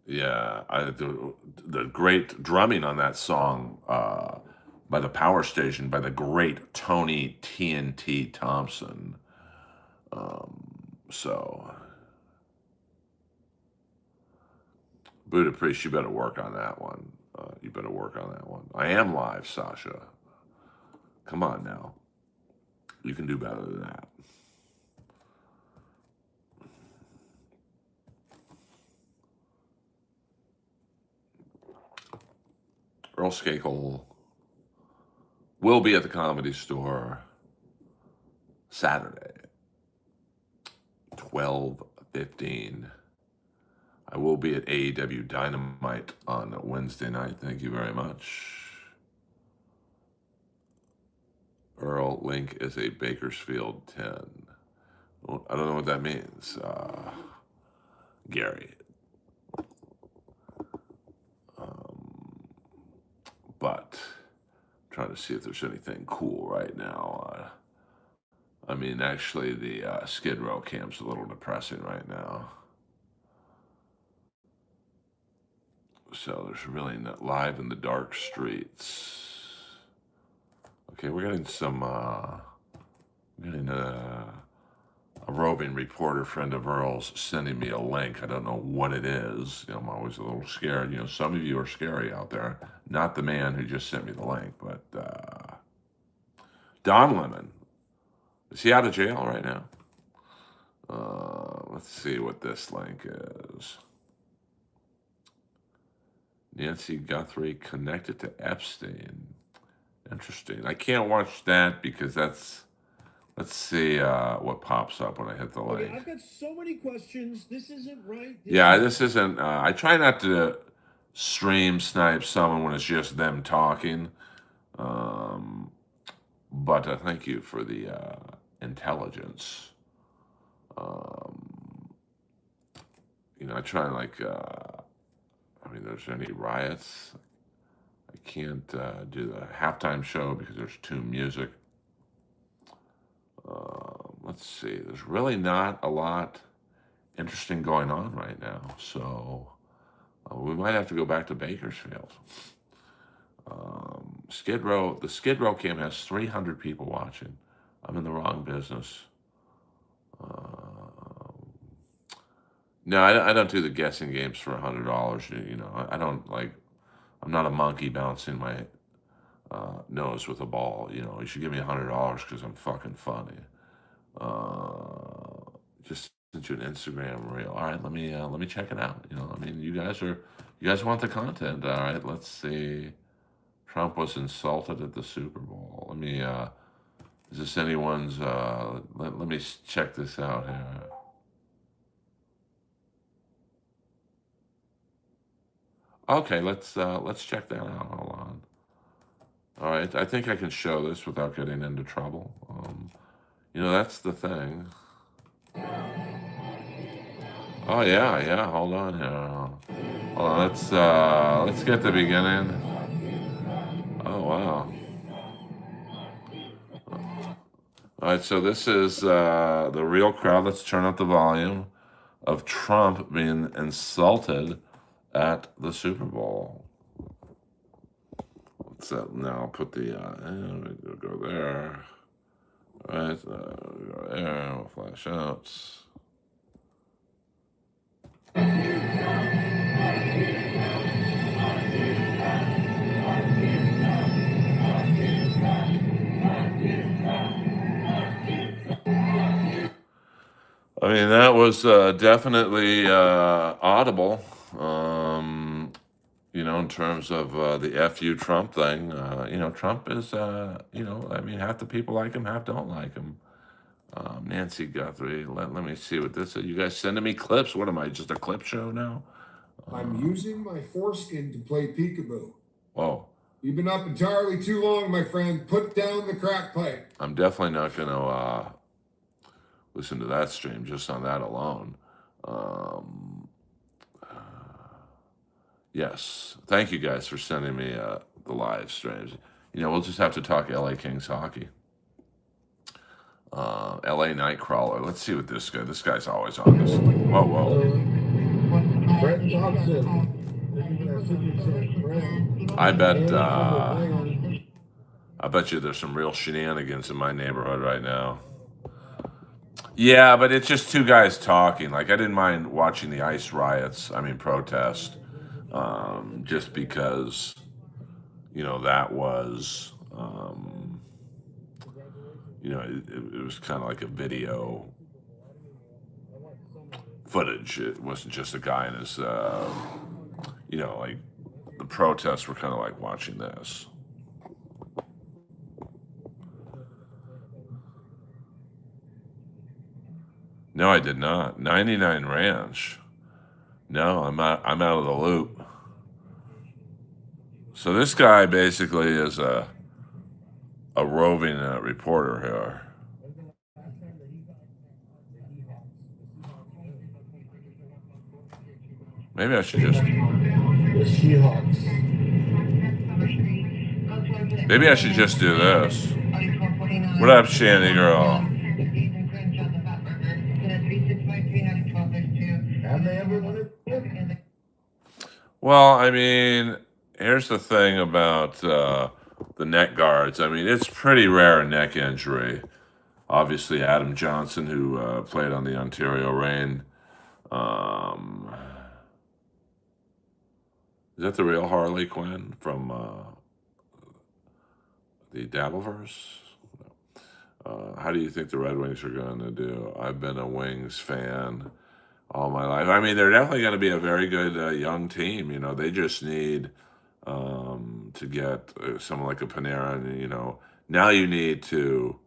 Yeah, the great drumming on that song by the Power Station by the great Tony TNT Thompson. So, Buddha Priest, you better work on that one. You better work on that one. I am live, Sasha. Come on now. You can do better than that. Earl Skakel will be at the Comedy Store Saturday, 12:15. I will be at AEW Dynamite on Wednesday night. Thank you very much. Earl Link is a Bakersfield 10. Well, I don't know what that means. Gary. But I'm trying to see if there's anything cool right now. Actually, the Skid Row camp's a little depressing right now. So there's really not live in the dark streets. Okay, we're getting a roving reporter friend of Earl's sending me a link. I don't know what it is. I'm always a little scared. Some of you are scary out there. Not the man who just sent me the link, but Don Lemon. Is he out of jail right now? Let's see what this link is. Nancy Guthrie connected to Epstein. Interesting. I can't watch that because that's. Let's see what pops up when I hit the link. Okay, I've got so many questions. This isn't right. This isn't. I try not to stream snipe someone when it's just them talking. But thank you for the intelligence. I try and there's any riots. I can't do the halftime show because there's too music. Let's see. There's really not a lot interesting going on right now. So we might have to go back to Bakersfield. Skid Row. The Skid Row camp has 300 people watching. I'm in the wrong business. No, I don't do the guessing games for $100. I don't like. I'm not a monkey bouncing my nose with a ball. You should give me $100 because I'm fucking funny. Just sent you an Instagram reel. All right, let me check it out. You guys want the content. All right, let's see. Trump was insulted at the Super Bowl. Is this anyone's? Let me check this out here. Okay, let's check that out. Hold on. All right, I think I can show this without getting into trouble. That's the thing. Oh yeah. Hold on here. Hold on. Let's get the beginning. Oh wow. All right, so this is the real crowd. Let's turn up the volume of Trump being insulted at the Super Bowl. Now put the go there. All right, go there. We'll flash out. I mean, that was definitely audible. In terms of the "fu Trump" thing. Trump is, I mean, half the people like him, half don't like him. Nancy Guthrie, let me see what this is. You guys sending me clips? What am I, just a clip show now? I'm using my foreskin to play peekaboo. Whoa. You've been up entirely too long, my friend. Put down the crack pipe. I'm definitely not going to listen to that stream just on that alone. Yes. Thank you guys for sending me the live streams. We'll just have to talk LA Kings hockey. LA Nightcrawler. Let's see what this guy's always on this. Whoa. Brett Thompson. I bet you there's some real shenanigans in my neighborhood right now. Yeah, but it's just two guys talking. Like, I didn't mind watching the ICE riots, protest, just because, that was, it was kind of like a video footage. It wasn't just a guy in his, like, the protests were kind of like watching this. No, I did not. 99 Ranch. No, I'm out of the loop. So this guy basically is a roving reporter here. Maybe I should just. The Seahawks. Maybe I should just do this. What up, Shandy girl? Have they ever won it? Well, I mean, here's the thing about the neck guards. I mean, it's pretty rare neck injury. Obviously, Adam Johnson, who played on the Ontario Reign. Is that the real Harley Quinn from the Dabbleverse? How do you think the Red Wings are going to do? I've been a Wings fan all my life. I mean, they're definitely going to be a very good young team. They just need to get someone like a Panarin. Now you need to.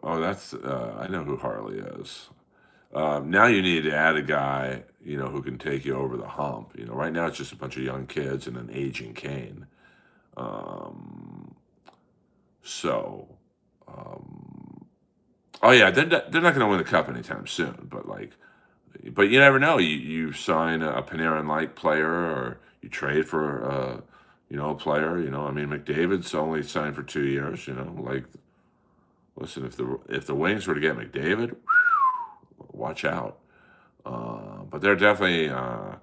I know who Harley is. Now you need to add a guy, who can take you over the hump. Right now it's just a bunch of young kids and an aging Kane. Oh yeah, they're not going to win the cup anytime soon. But you never know. You sign a Panarin-like player, or you trade for a player. I mean, McDavid's only signed for 2 years. Listen, if the Wings were to get McDavid, watch out. But they're definitely on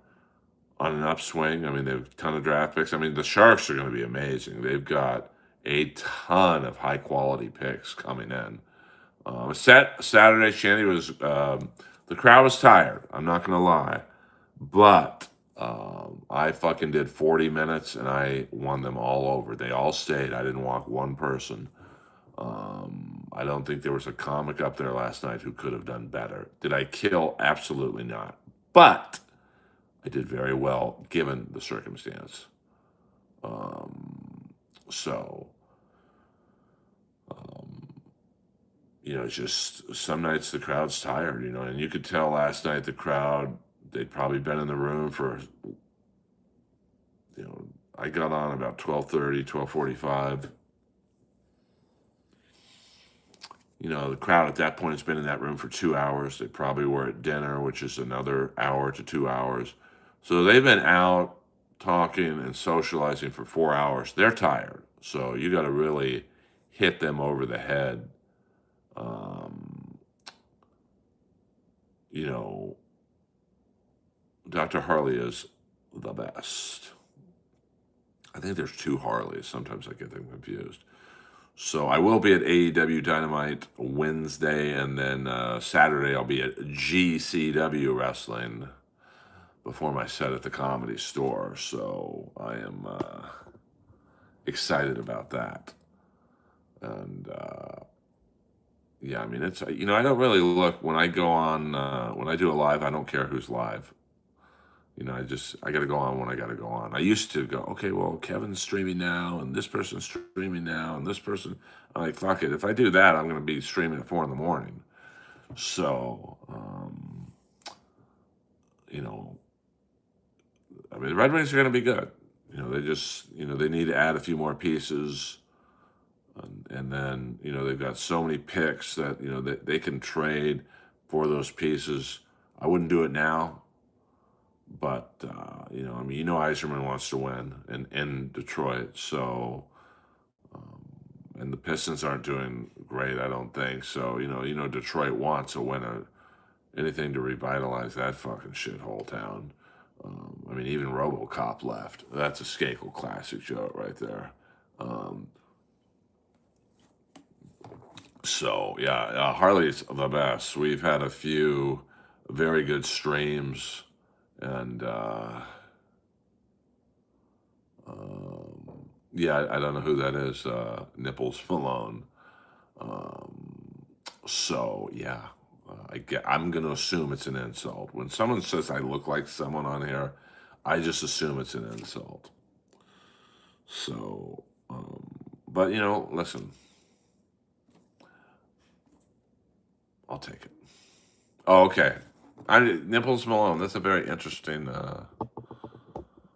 an upswing. I mean, they have a ton of draft picks. I mean, the Sharks are going to be amazing. They've got a ton of high-quality picks coming in. Saturday, Shandy was the crowd was tired. I'm not going to lie. But I fucking did 40 minutes, and I won them all over. They all stayed. I didn't walk one person. I don't think there was a comic up there last night who could have done better. Did I kill? Absolutely not. But I did very well given the circumstance. It's just some nights the crowd's tired, and you could tell last night the crowd, they'd probably been in the room for, I got on about 12:30, 12:45. The crowd at that point has been in that room for 2 hours. They probably were at dinner, which is another hour to 2 hours. So they've been out talking and socializing for 4 hours. They're tired. So you got to really hit them over the head. Dr. Harley is the best. I think there's two Harleys. Sometimes I get them confused. So I will be at AEW Dynamite Wednesday, and then Saturday I'll be at GCW Wrestling before my set at the Comedy Store. So I am excited about that. And yeah, I mean, it's, I don't really look when I go on, when I do a live, I don't care who's live. I got to go on when I got to go on. I used to go, okay, well, Kevin's streaming now, and this person's streaming now, and this person. I'm like, fuck it. If I do that, I'm going to be streaming at 4 in the morning. So, you know, I mean, the Red Wings are going to be good. They just, they need to add a few more pieces. And then, they've got so many picks that, that they can trade for those pieces. I wouldn't do it now. But I mean, Yzerman wants to win in Detroit, so and the Pistons aren't doing great, I don't think. So Detroit wants a winner, anything to revitalize that fucking shithole town. I mean, even RoboCop left. That's a Skakel classic joke right there. So yeah, Harley's the best. We've had a few very good streams, and yeah, I don't know who that is. Nipples Malone. So yeah, I'm gonna assume it's an insult. When someone says I look like someone on here, I just assume it's an insult. So, but listen, I'll take it. Oh, okay. Nipples Malone. That's a very interesting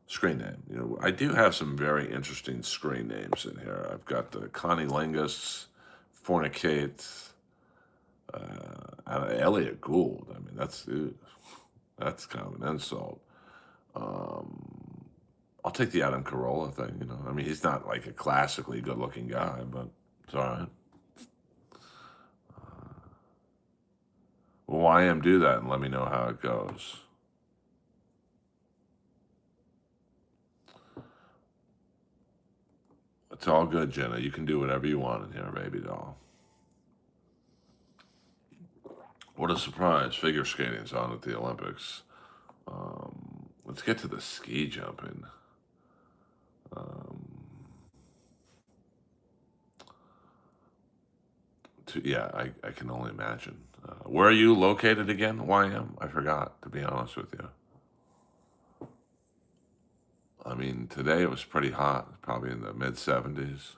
screen name. I do have some very interesting screen names in here. I've got the Connie Lingus, Fornicate, Elliot Gould. I mean, that's kind of an insult. I'll take the Adam Carolla thing. I mean, he's not like a classically good-looking guy, but it's all right. Well, YM do that and let me know how it goes. It's all good, Jenna. You can do whatever you want in here, baby doll. What a surprise. Figure skating's on at the Olympics. Let's get to the ski jumping. Yeah, I can only imagine. Where are you located again, YM? I forgot, to be honest with you. I mean, today it was pretty hot, probably in the mid-70s.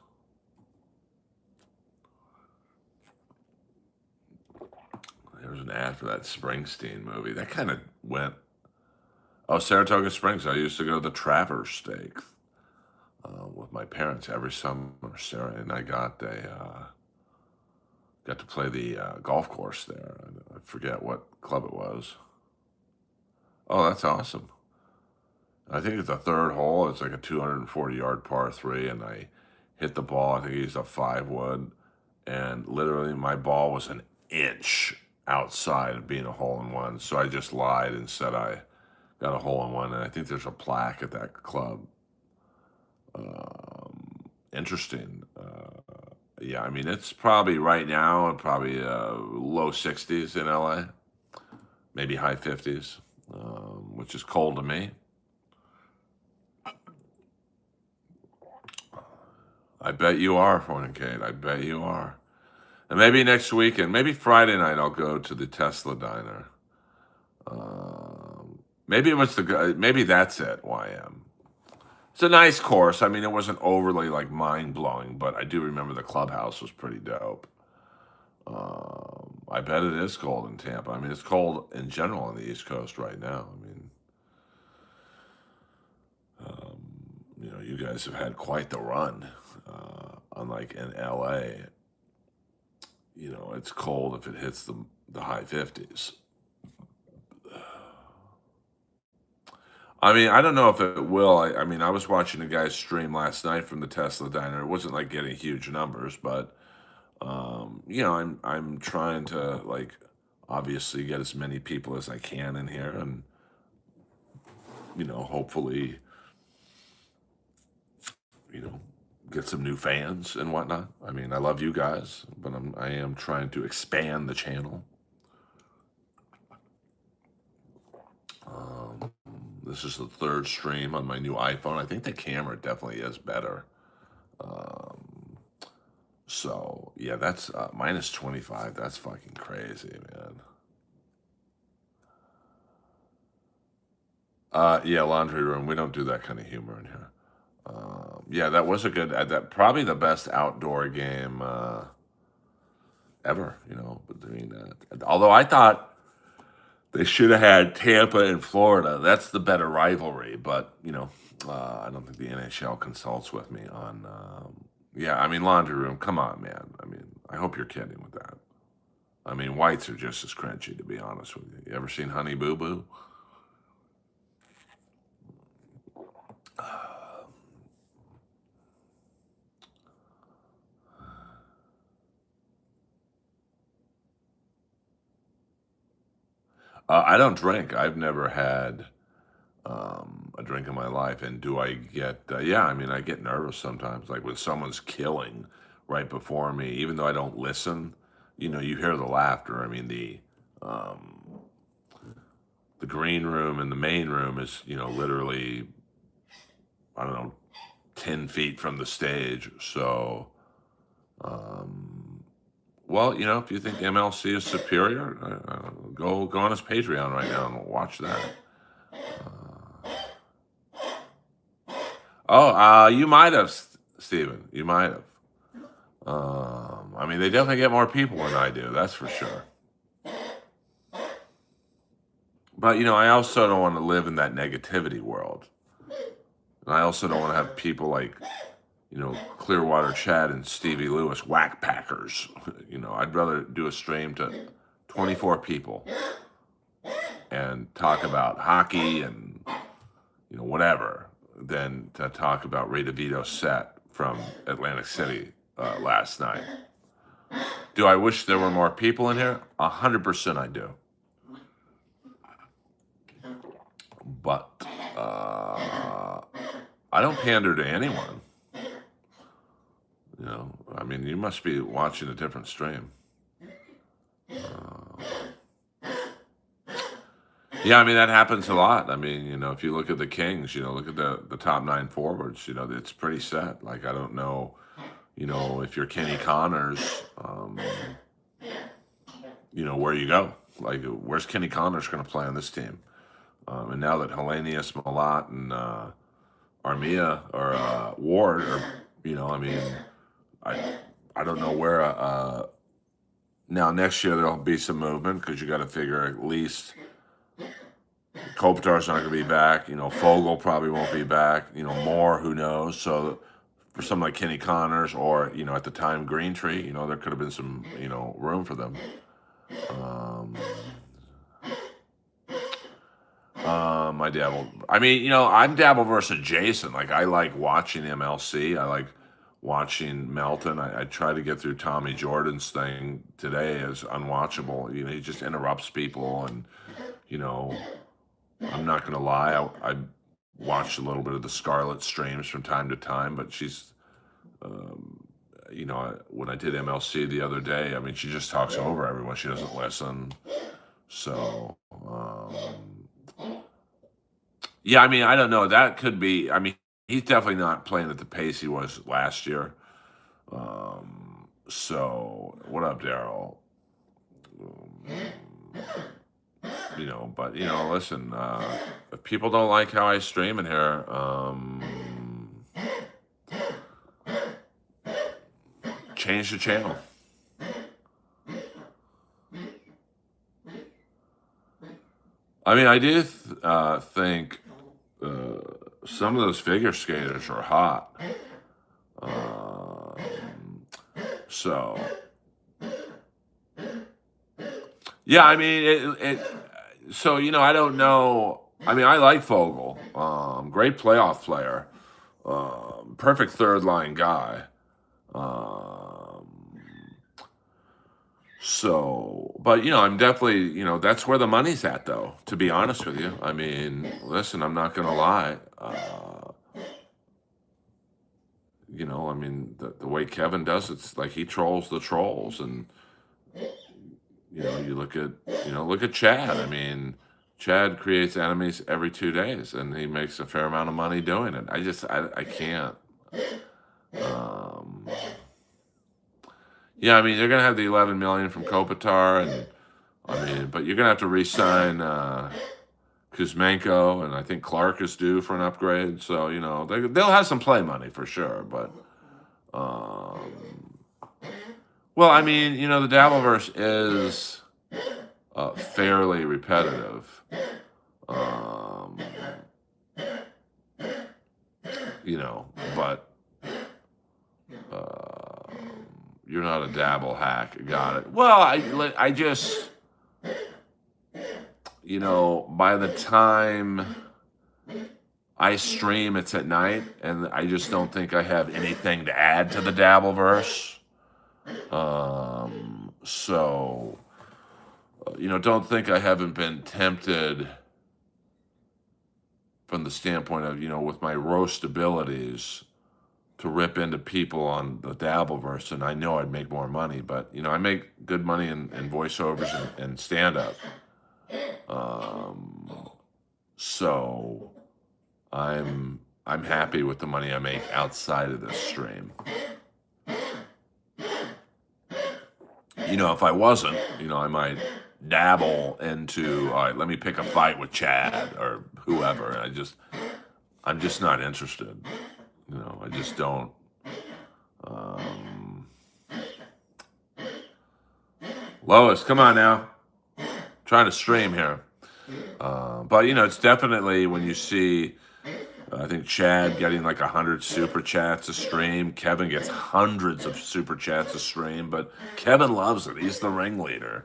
There was an ad for that Springsteen movie. That kind of went. Oh, Saratoga Springs. I used to go to the Travers Steak with my parents every summer. Sarah and I got to play the golf course there. I forget what club it was. Oh, that's awesome. I think it's the third hole. It's like a 240-yard par three, and I hit the ball. I think I used a 5-wood, and literally my ball was an inch outside of being a hole-in-one. So I just lied and said I got a hole-in-one, and I think there's a plaque at that club. Interesting. Yeah, I mean, it's probably right now, probably low 60s in LA, maybe high 50s, which is cold to me. I bet you are, Fornicate. I bet you are. And maybe next weekend, maybe Friday night, I'll go to the Tesla Diner. Maybe it was maybe that's it, YM. It's a nice course. I mean, it wasn't overly like mind-blowing, but I do remember the clubhouse was pretty dope. I bet it is cold in Tampa. I mean, it's cold in general on the East Coast right now. I mean, you guys have had quite the run. Unlike in LA, it's cold if it hits the high 50s. I mean, I don't know if it will. I mean, I was watching a guy stream last night from the Tesla Diner. It wasn't like getting huge numbers, but I'm trying to like obviously get as many people as I can in here, and hopefully, get some new fans and whatnot. I mean, I love you guys, but I am trying to expand the channel. This is the third stream on my new iPhone. I think the camera definitely is better. So yeah, that's minus 25. That's fucking crazy, man. Yeah, laundry room. We don't do that kind of humor in here. Yeah, that was a good. That probably the best outdoor game ever. But I mean, although I thought they should have had Tampa and Florida. That's the better rivalry. But I don't think the NHL consults with me on. Yeah, I mean, laundry room. Come on, man. I mean, I hope you're kidding with that. I mean, whites are just as crunchy, to be honest with you. You ever seen Honey Boo Boo? I don't drink. I've never had a drink in my life. And do I get, yeah, I mean, I get nervous sometimes, like when someone's killing right before me, even though I don't listen, you hear the laughter. I mean, the green room and the main room is, literally, I don't know, 10 feet from the stage. So, well, if you think MLC is superior, go on his Patreon right now and watch that. You might have, Steven. You might have. I mean, they definitely get more people than I do. That's for sure. But, I also don't want to live in that negativity world. And I also don't want to have people like, Clearwater Chad and Stevie Lewis, whack packers. I'd rather do a stream to 24 people and talk about hockey and, whatever, than to talk about Ray DeVito's set from Atlantic City last night. Do I wish there were more people in here? 100% I do. But I don't pander to anyone. I mean, you must be watching a different stream. Yeah, I mean, that happens a lot. I mean, if you look at the Kings, look at the top 9 forwards, it's pretty set. Like, I don't know, if you're Kenny Connors, where you go. Like, where's Kenny Connors going to play on this team? And now that Hellenius, Malat, and Armia or Ward, or I mean, I don't know where. Now next year there'll be some movement because you got to figure at least Kopitar's not going to be back. Fogel probably won't be back. Moore, who knows? So for someone like Kenny Connors or at the time Greentree, there could have been some room for them. My Dabble. I mean, I'm Dabbleverse adjacent. Like, I like watching MLC. I like watching Melton. I try to get through Tommy Jordan's thing today as unwatchable. He just interrupts people, and I'm not gonna lie. I watched a little bit of the Scarlet streams from time to time, but she's, when I did MLC the other day, I mean, she just talks over everyone. She doesn't listen. So. Yeah, I mean, I don't know. That could be. I mean, he's definitely not playing at the pace he was last year. So, what up, Daryl? But listen. If people don't like how I stream in here, change the channel. I mean, I do think some of those figure skaters are hot. So, yeah, I mean, so, I don't know. I mean, I like Fogel. Great playoff player. Perfect third line guy. So, but I'm definitely, that's where the money's at, though, to be honest with you. I mean, listen, I'm not gonna lie. I mean, the way Kevin does it's like he trolls the trolls, and you look at Chad. I mean, Chad creates enemies every 2 days, and he makes a fair amount of money doing it. I can't. Um, yeah, I mean, you're gonna have the 11 million from Kopitar, and I mean, but you're gonna have to re-sign Kuzmenko, and I think Clark is due for an upgrade. So they'll have some play money for sure. But well, I mean, the Dabbleverse is fairly repetitive. But you're not a dabble hack. Got it. Well, I just, by the time I stream, it's at night, and I just don't think I have anything to add to the Dabbleverse. So, don't think I haven't been tempted from the standpoint of, with my roast abilities to rip into people on the Dabbleverse, and I know I'd make more money, but, I make good money in voiceovers and stand-up. So I'm happy with the money I make outside of this stream. If I wasn't, I might dabble into, all right, let me pick a fight with Chad or whoever. And I'm just not interested. I just don't. Lois, come on now. I'm trying to stream here. But, it's definitely when you see, I think Chad getting like 100 super chats a stream. Kevin gets hundreds of super chats a stream, but Kevin loves it. He's the ringleader.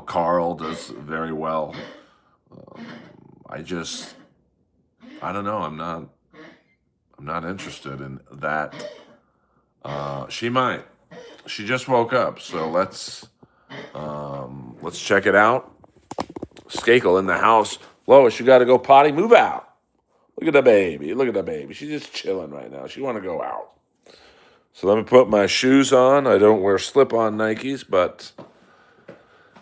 Carl does very well. I don't know. I'm not interested in that. She might. She just woke up, so let's check it out. Skakel in the house. Lois, you got to go potty. Move out. Look at the baby. Look at the baby. She's just chilling right now. She want to go out. So let me put my shoes on. I don't wear slip-on Nikes, but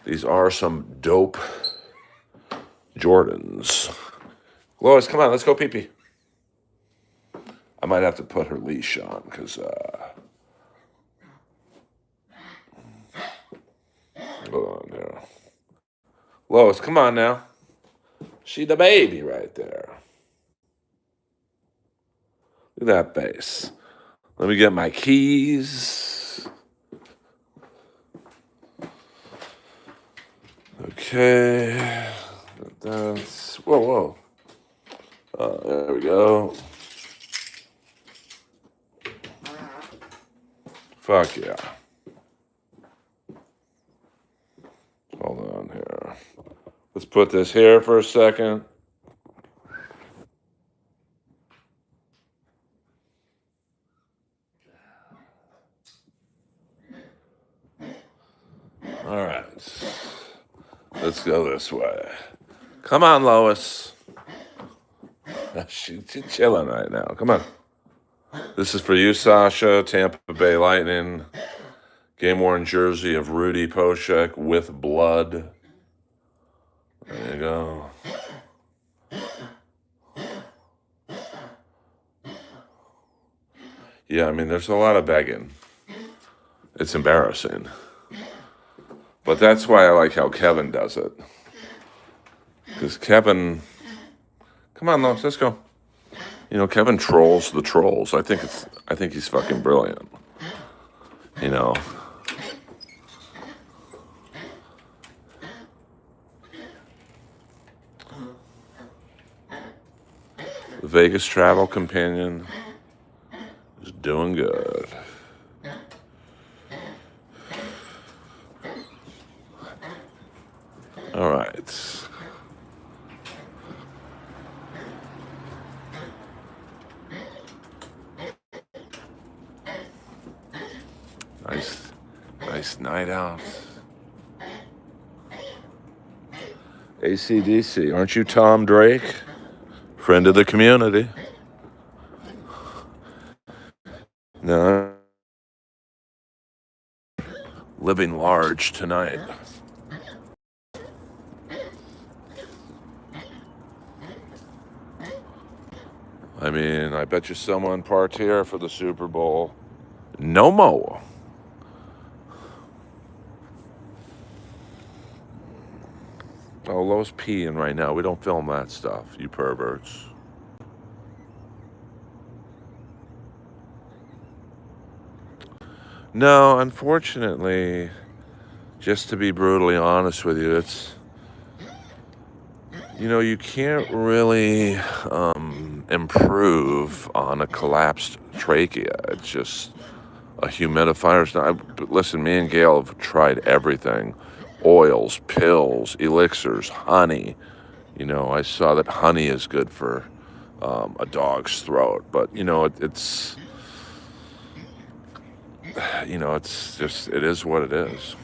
these are some dope Jordans. Lois, come on. Let's go pee-pee. I might have to put her leash on because... hold on there. Lois, come on now. She the baby right there. Look at that face. Let me get my keys. Okay. That's... Whoa. There we go. Fuck yeah. Hold on here. Let's put this here for a second. All right. Let's go this way. Come on, Lois. She's chilling right now. Come on. This is for you, Sasha. Tampa Bay Lightning. Game-worn jersey of Rudy Poshek with blood. There you go. Yeah, I mean, there's a lot of begging. It's embarrassing. But that's why I like how Kevin does it. Because Kevin... Come on, Lois, let's go. Kevin trolls the trolls. I think he's fucking brilliant. The Vegas travel companion is doing good. All right. Nice night out. AC/DC, aren't you Tom Drake? Friend of the community. No, living large tonight. I mean, I bet you someone parked here for the Super Bowl. No more. Oh, Lowe's peeing right now. We don't film that stuff, you perverts. No, unfortunately, just to be brutally honest with you, you can't really improve on a collapsed trachea. It's just a humidifier's not. But listen, me and Gail have tried everything: oils, pills, elixirs, honey. I saw that honey is good for a dog's throat, but it's just, it is what it is.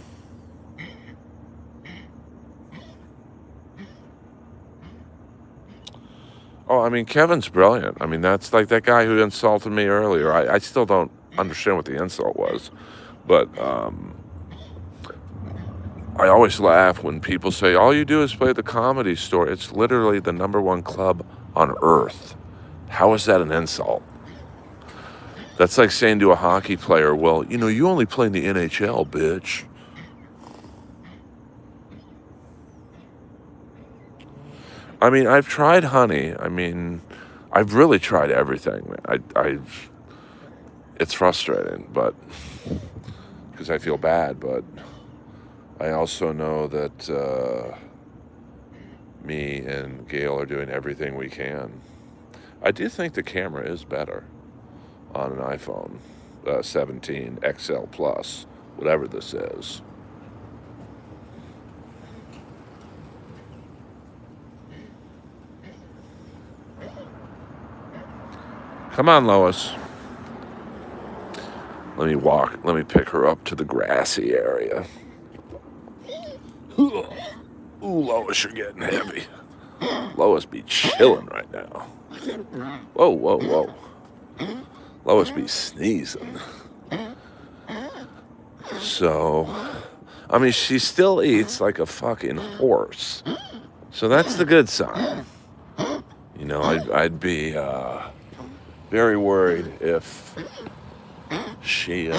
Oh, I mean, Kevin's brilliant. I mean, that's like that guy who insulted me earlier. I still don't understand what the insult was, but I always laugh when people say, all you do is play the Comedy Store. It's literally the #1 club on earth. How is that an insult? That's like saying to a hockey player, well, you only play in the NHL, bitch. I mean, I've tried honey. I mean, I've really tried everything. It's frustrating, but because I feel bad, but I also know that me and Gail are doing everything we can. I do think the camera is better on an iPhone 17 XL Plus, whatever this is. Come on, Lois. Let me pick her up to the grassy area. Ooh, Lois, you're getting heavy. Lois be chilling right now. Whoa, whoa, whoa. Lois be sneezing. So, I mean, she still eats like a fucking horse. So that's the good sign. I'd be very worried if she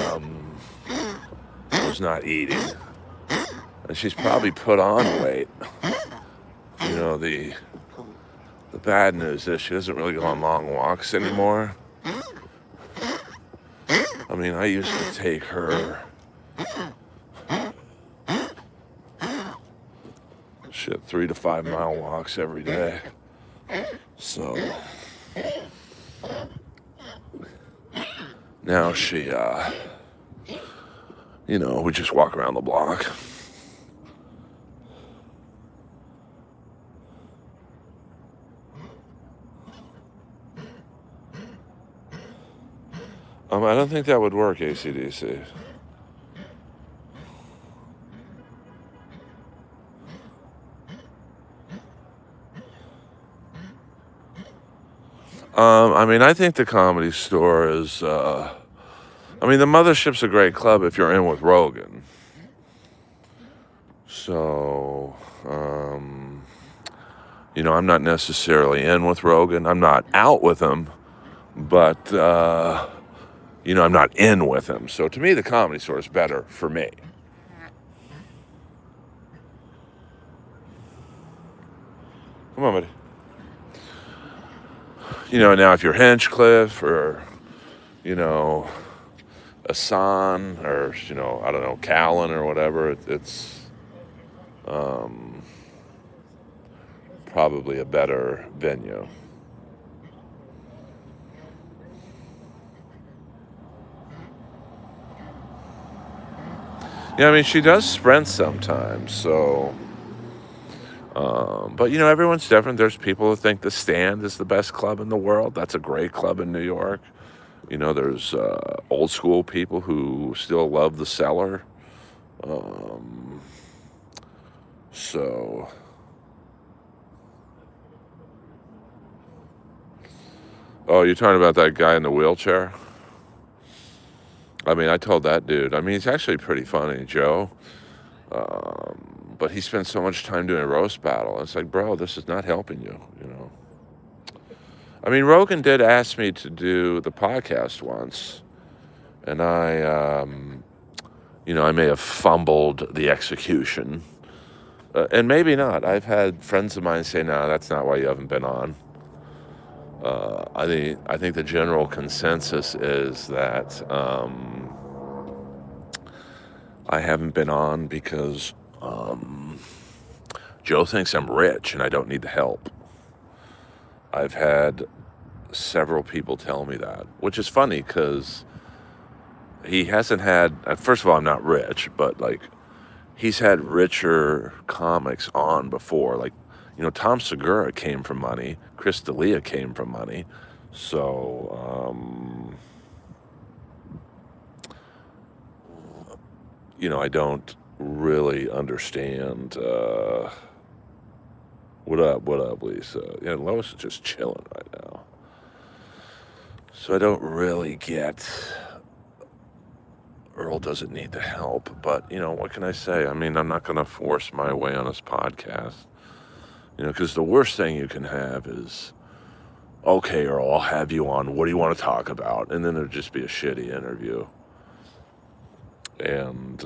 was not eating. And she's probably put on weight. The bad news is she doesn't really go on long walks anymore. I mean, I used to take her 3 to 5 mile walks every day. So now she, we just walk around the block. I don't think that would work, AC/DC. I mean, I think the Comedy Store is, the Mothership's a great club if you're in with Rogan. So, I'm not necessarily in with Rogan. I'm not out with him, but, I'm not in with him. So to me, the Comedy Store is better for me. Come on, buddy. Now if you're Hinchcliffe or, Asan or, I don't know, Callan or whatever, it's probably a better venue. Yeah, I mean, she does sprint sometimes, so... but, everyone's different. There's people who think the Stand is the best club in the world. That's a great club in New York. There's old school people who still love the Cellar. So... Oh, you're talking about that guy in the wheelchair? I mean, I told that dude, I mean, he's actually pretty funny, Joe. But he spends so much time doing a roast battle. It's like, bro, this is not helping you, you know. I mean, Rogan did ask me to do the podcast once, and I may have fumbled the execution. And maybe not. I've had friends of mine say, no, that's not why you haven't been on. I think the general consensus is that I haven't been on because Joe thinks I'm rich and I don't need the help. I've had several people tell me that, which is funny because he hasn't had, first of all, I'm not rich, but like he's had richer comics on before. Like, you know, Tom Segura came from money. Chris D'Elia came from money. So, you know, I don't really understand. What up, Lisa? Yeah, Lois is just chilling right now. So I don't really get Earl doesn't need the help, but, you know, what can I say? I mean, I'm not going to force my way on his podcast, you know, because the worst thing you can have is, okay, Earl, I'll have you on. What do you want to talk about? And then it'll just be a shitty interview. And,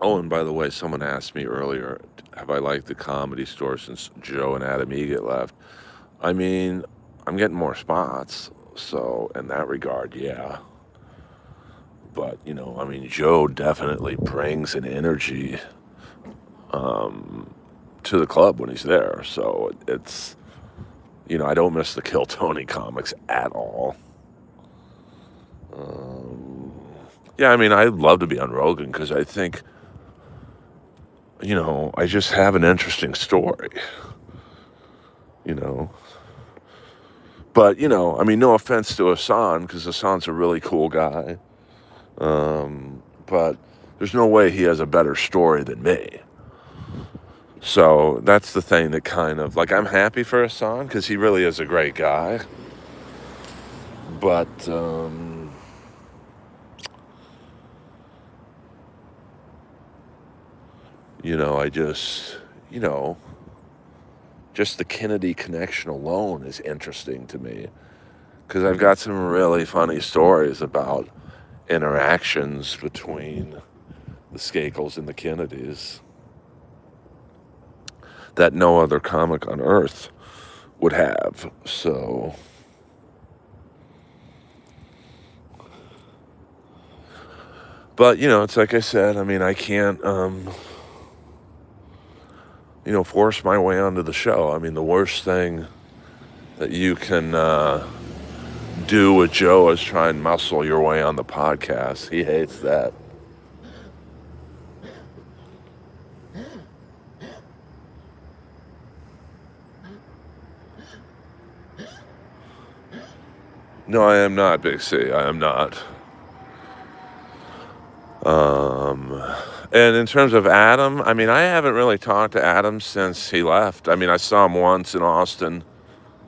and by the way, someone asked me earlier, have I liked the Comedy Store since Joe and Adam Egget left? I mean, I'm getting more spots, so in that regard, yeah. But, you know, I mean, Joe definitely brings an energy to the club when he's there. So it's, you know, I don't miss the Kill Tony comics at all. Yeah, I mean, I'd love to be on Rogan because I think, you know, I just have an interesting story, you know. But, you know, I mean, no offense to Hassan because Hassan's a really cool guy. But there's no way he has a better story than me. So that's the thing that kind of, like, I'm happy for Hassan because he really is a great guy. But, you know, I just, you know, just the Kennedy connection alone is interesting to me because I've got some really funny stories about interactions between the Skakels and the Kennedys that no other comic on earth would have. So, but, you know, it's like I said, I mean, I can't, you know, force my way onto the show. I mean, the worst thing that you can do with Joe is try and muscle your way on the podcast. He hates that. No, I am not, Big C. I am not. And in terms of Adam, I mean, I haven't really talked to Adam since he left. I mean, I saw him once in Austin,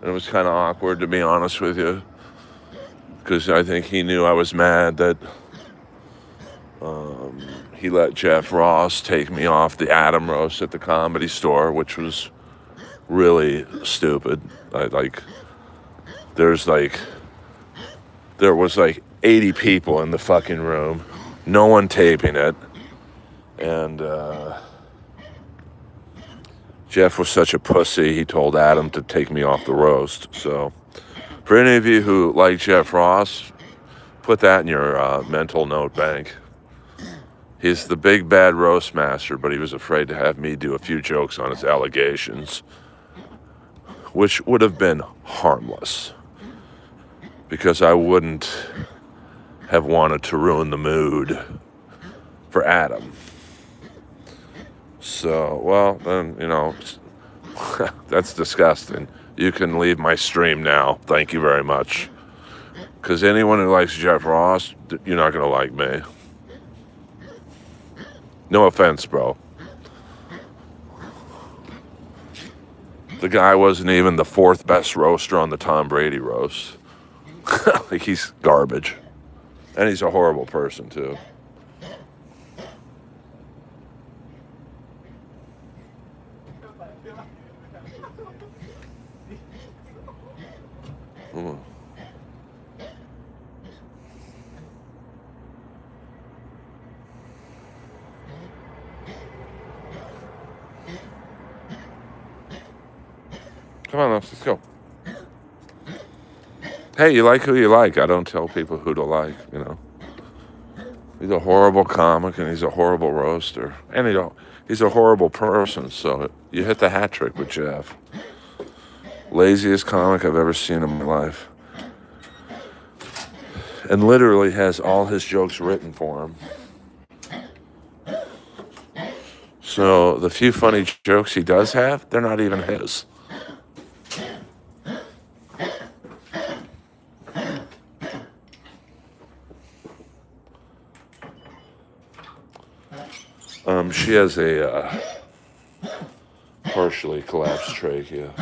and it was kind of awkward, to be honest with you, because I think he knew I was mad that he let Jeff Ross take me off the Adam roast at the Comedy Store, which was really stupid. There was like 80 people in the fucking room, no one taping it, and Jeff was such a pussy, he told Adam to take me off the roast. So for any of you who like Jeff Ross, put that in your mental note bank. He's the big bad roast master, but he was afraid to have me do a few jokes on his allegations, which would have been harmless, because I wouldn't have wanted to ruin the mood for Adam. So, well, then, you know, that's disgusting. You can leave my stream now. Thank you very much. Because anyone who likes Jeff Ross, you're not going to like me. No offense, bro. The guy wasn't even the fourth best roaster on the Tom Brady roast. Like, he's garbage. And he's a horrible person, too. Mm. Come on, let's go. Hey, you like who you like. I don't tell people who to like, you know. He's a horrible comic, and he's a horrible roaster. And he's a horrible person, so you hit the hat trick with Jeff. Laziest comic I've ever seen in my life. And literally has all his jokes written for him. So the few funny jokes he does have, they're not even his. She has a partially collapsed trachea.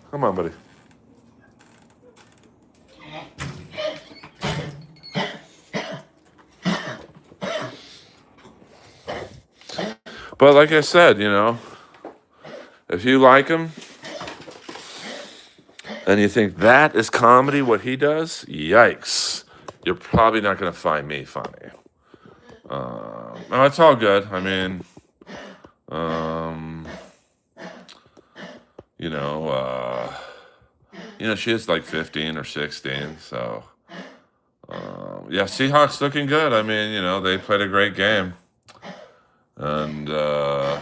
Come on, buddy. But like I said, you know, if you like him and you think that is comedy, what he does, yikes. You're probably not going to find me funny. No, it's all good. I mean, she is like 15 or 16, so, yeah, Seahawks looking good. I mean, they played a great game. And, it's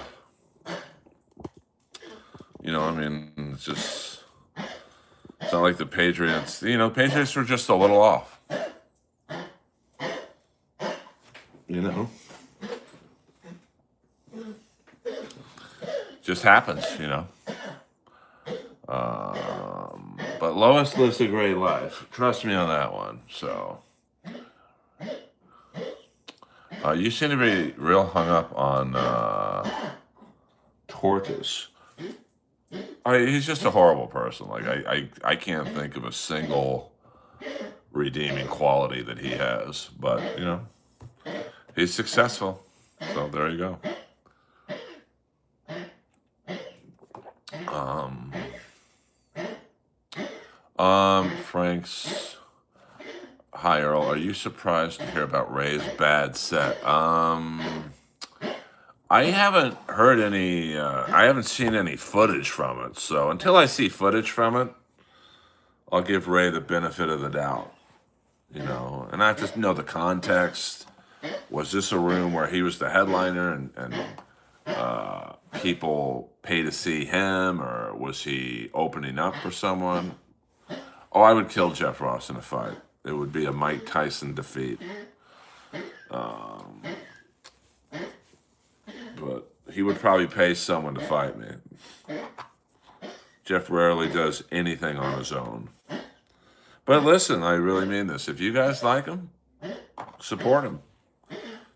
not like the Patriots. Patriots were just a little off. Just happens, But Lois lives a great life. Trust me on that one. So, you seem to be real hung up on Tortoise. He's just a horrible person. Like, I can't think of a single redeeming quality that he has. But, he's successful. So there you go. Frank's, hi Earl, are you surprised to hear about Ray's bad set? I haven't heard any, I haven't seen any footage from it, so until I see footage from it, I'll give Ray the benefit of the doubt, and I have to know the context. Was this a room where he was the headliner and people pay to see him, or was he opening up for someone? Oh, I would kill Jeff Ross in a fight. It would be a Mike Tyson defeat. But he would probably pay someone to fight me. Jeff rarely does anything on his own. But listen, I really mean this. If you guys like him, support him.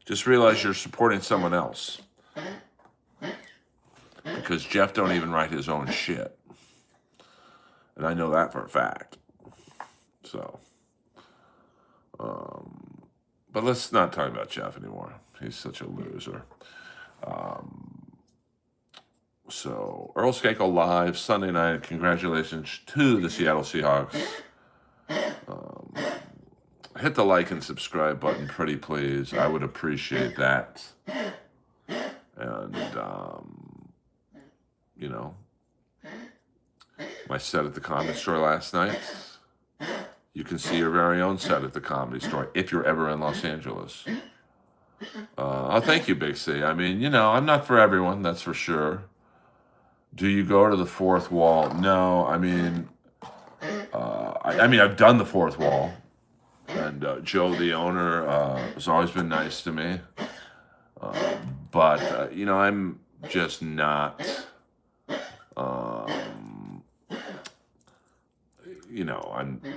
Just realize you're supporting someone else. Because Jeff don't even write his own shit. And I know that for a fact. So, but let's not talk about Jeff anymore. He's such a loser. So, Earl Skakel live Sunday night. Congratulations to the Seattle Seahawks. Hit the like and subscribe button, pretty please. I would appreciate that. And, my set at the Comedy Store last night. You can see your very own set at the Comedy Store if you're ever in Los Angeles. Thank you, Big C. I mean, I'm not for everyone, that's for sure. Do you go to the fourth wall? No, I mean, I've done the fourth wall. And Joe, the owner, has always been nice to me. But I'm just not...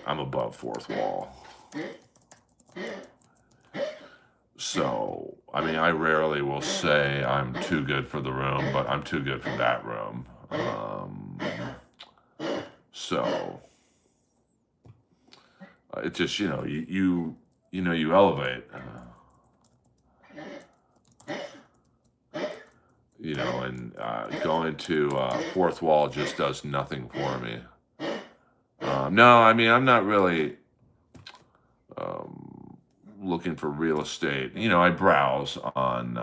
I'm above fourth wall. So, I rarely will say I'm too good for the room, but I'm too good for that room. So it just, you elevate. And going to fourth wall just does nothing for me. No, I mean, I'm not really looking for real estate. I browse on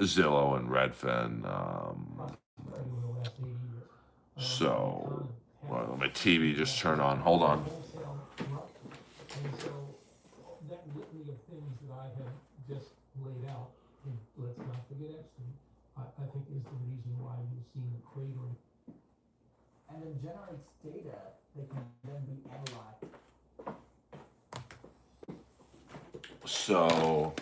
Zillow and Redfin. Well, my TV just turned on. Hold on. And so that litany of things that I have just laid out, and let's not forget Epstein, I think is the reason why you've seen the cratering. And it generates data that can then be analyzed. So,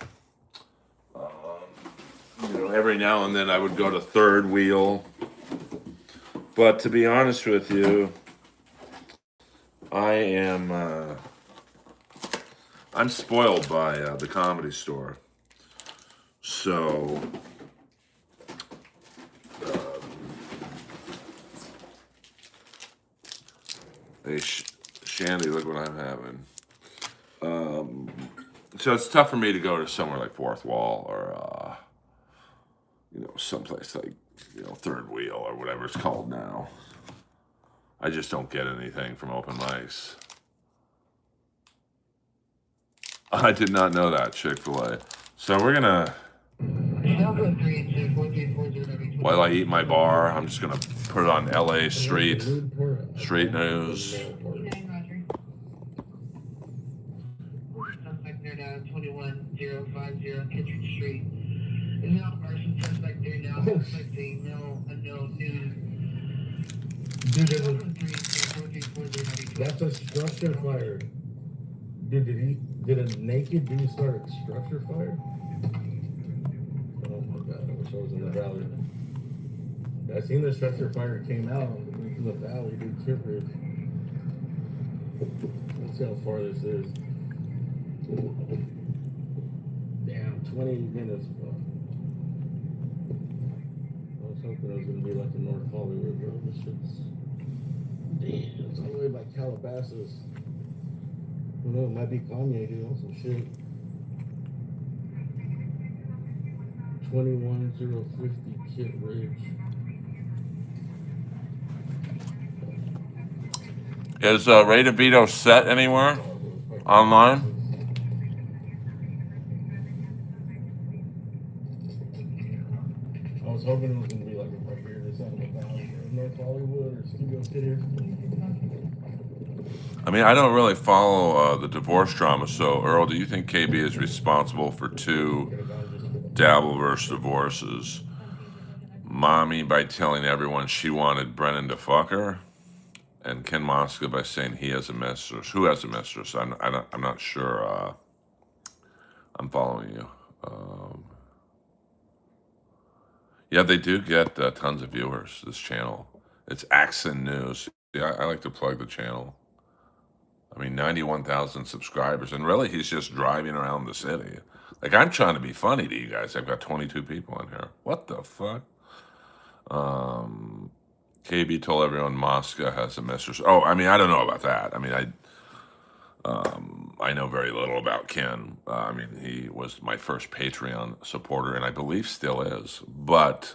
every now and then I would go to third wheel. But to be honest with you, I'm spoiled by the Comedy Store. So, hey, Shandy, look what I'm having. So it's tough for me to go to somewhere like Fourth Wall or, someplace like, Third Wheel or whatever it's called now. I just don't get anything from open mics. I did not know that, Chick-fil-A. So we're gonna, while I eat my bar, I'm just gonna put it on LA Street News. Suspect near now 21050 Kittredge Street. Is now arson suspect there now. Suspecting no unknown news. That's a structure fire. Did a naked dude start a structure fire? Oh my god, I wish I was in the valley. I seen the structure fire came out from the valley, dude, Kittredge. Let's see how far this is. Damn, 20 minutes. I was hoping it was gonna be like in North Hollywood, bro. This shit's, damn, it's all the way by Calabasas. I don't know, it might be Kanye, dude, on some shit. 21050 Kit Ridge. Is Ray DeVito set anywhere online? I was hoping it was gonna be like right here, this side of the valley, North Hollywood or Studio City. I mean, I don't really follow the divorce drama. So, Earl, do you think KB is responsible for 2 Dabbleverse divorces? Mommy by telling everyone she wanted Brennan to fuck her, and Ken Mosca by saying he has a mistress. Who has a mistress? I'm not sure. I'm following you. Yeah, they do get tons of viewers. This channel. It's Accent News. Yeah, I like to plug the channel. I mean, 91,000 subscribers, and really, he's just driving around the city. Like, I'm trying to be funny to you guys. I've got 22 people in here. What the fuck? KB told everyone Mosca has a mistress. Oh, I mean, I don't know about that. I mean, I know very little about Ken. I mean, he was my first Patreon supporter, and I believe still is. But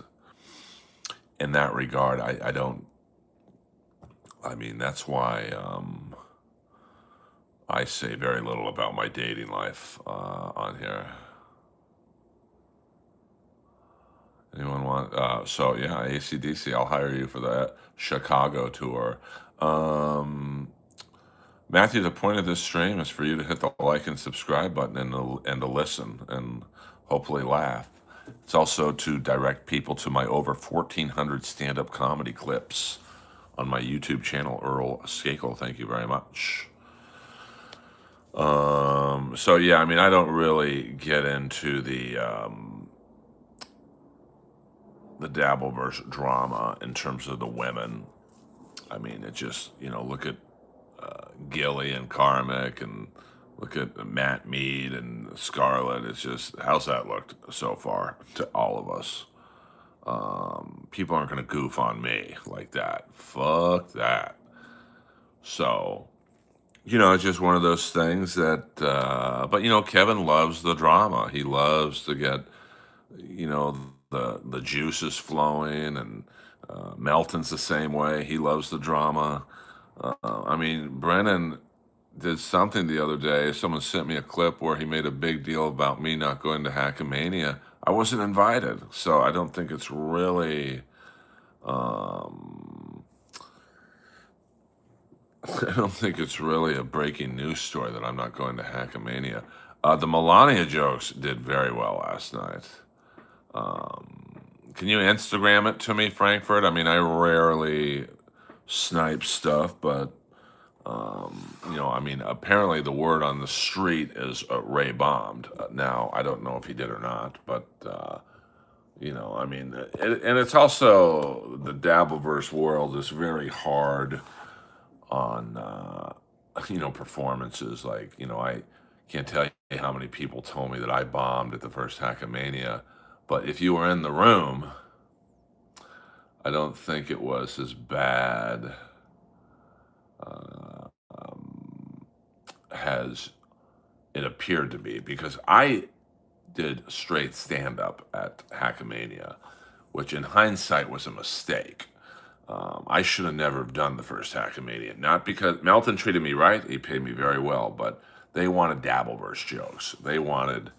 in that regard, I don't. I mean, that's why I say very little about my dating life on here. Anyone want? So yeah, AC/DC. I'll hire you for that Chicago tour. Matthew, the point of this stream is for you to hit the like and subscribe button and to listen and hopefully laugh. It's also to direct people to my over 1,400 stand-up comedy clips on my YouTube channel, Earl Skakel. Thank you very much. So yeah, I mean, I don't really get into the Dabbleverse drama in terms of the women. I mean, it just, look at Gilly and Karmic, and look at Matt Mead and Scarlett. It's just, how's that looked so far to all of us? People aren't going to goof on me like that. Fuck that. So, it's just one of those things that, but, Kevin loves the drama. He loves to get, you know, the juices flowing, and Melton's the same way. He loves the drama. I mean, Brennan did something the other day. Someone sent me a clip where he made a big deal about me not going to Hackamania. I wasn't invited, so I don't think it's really. Um, I don't think it's really a breaking news story that I'm not going to Hackamania. The Melania jokes did very well last night. Can you Instagram it to me, Frankfurt? I mean, I rarely snipe stuff, but I mean, apparently the word on the street is Ray bombed. Now, I don't know if he did or not, but I mean, and it's also the Dabbleverse world is very hard on performances. Like, I can't tell you how many people told me that I bombed at the first Hackamania, but if you were in the room, I don't think it was as bad as it appeared to be, because I did straight stand up at Hackamania, which in hindsight was a mistake. I should have never done the first Hackamania. Not because Melton treated me right, he paid me very well, but they wanted Dabbleverse jokes. They wanted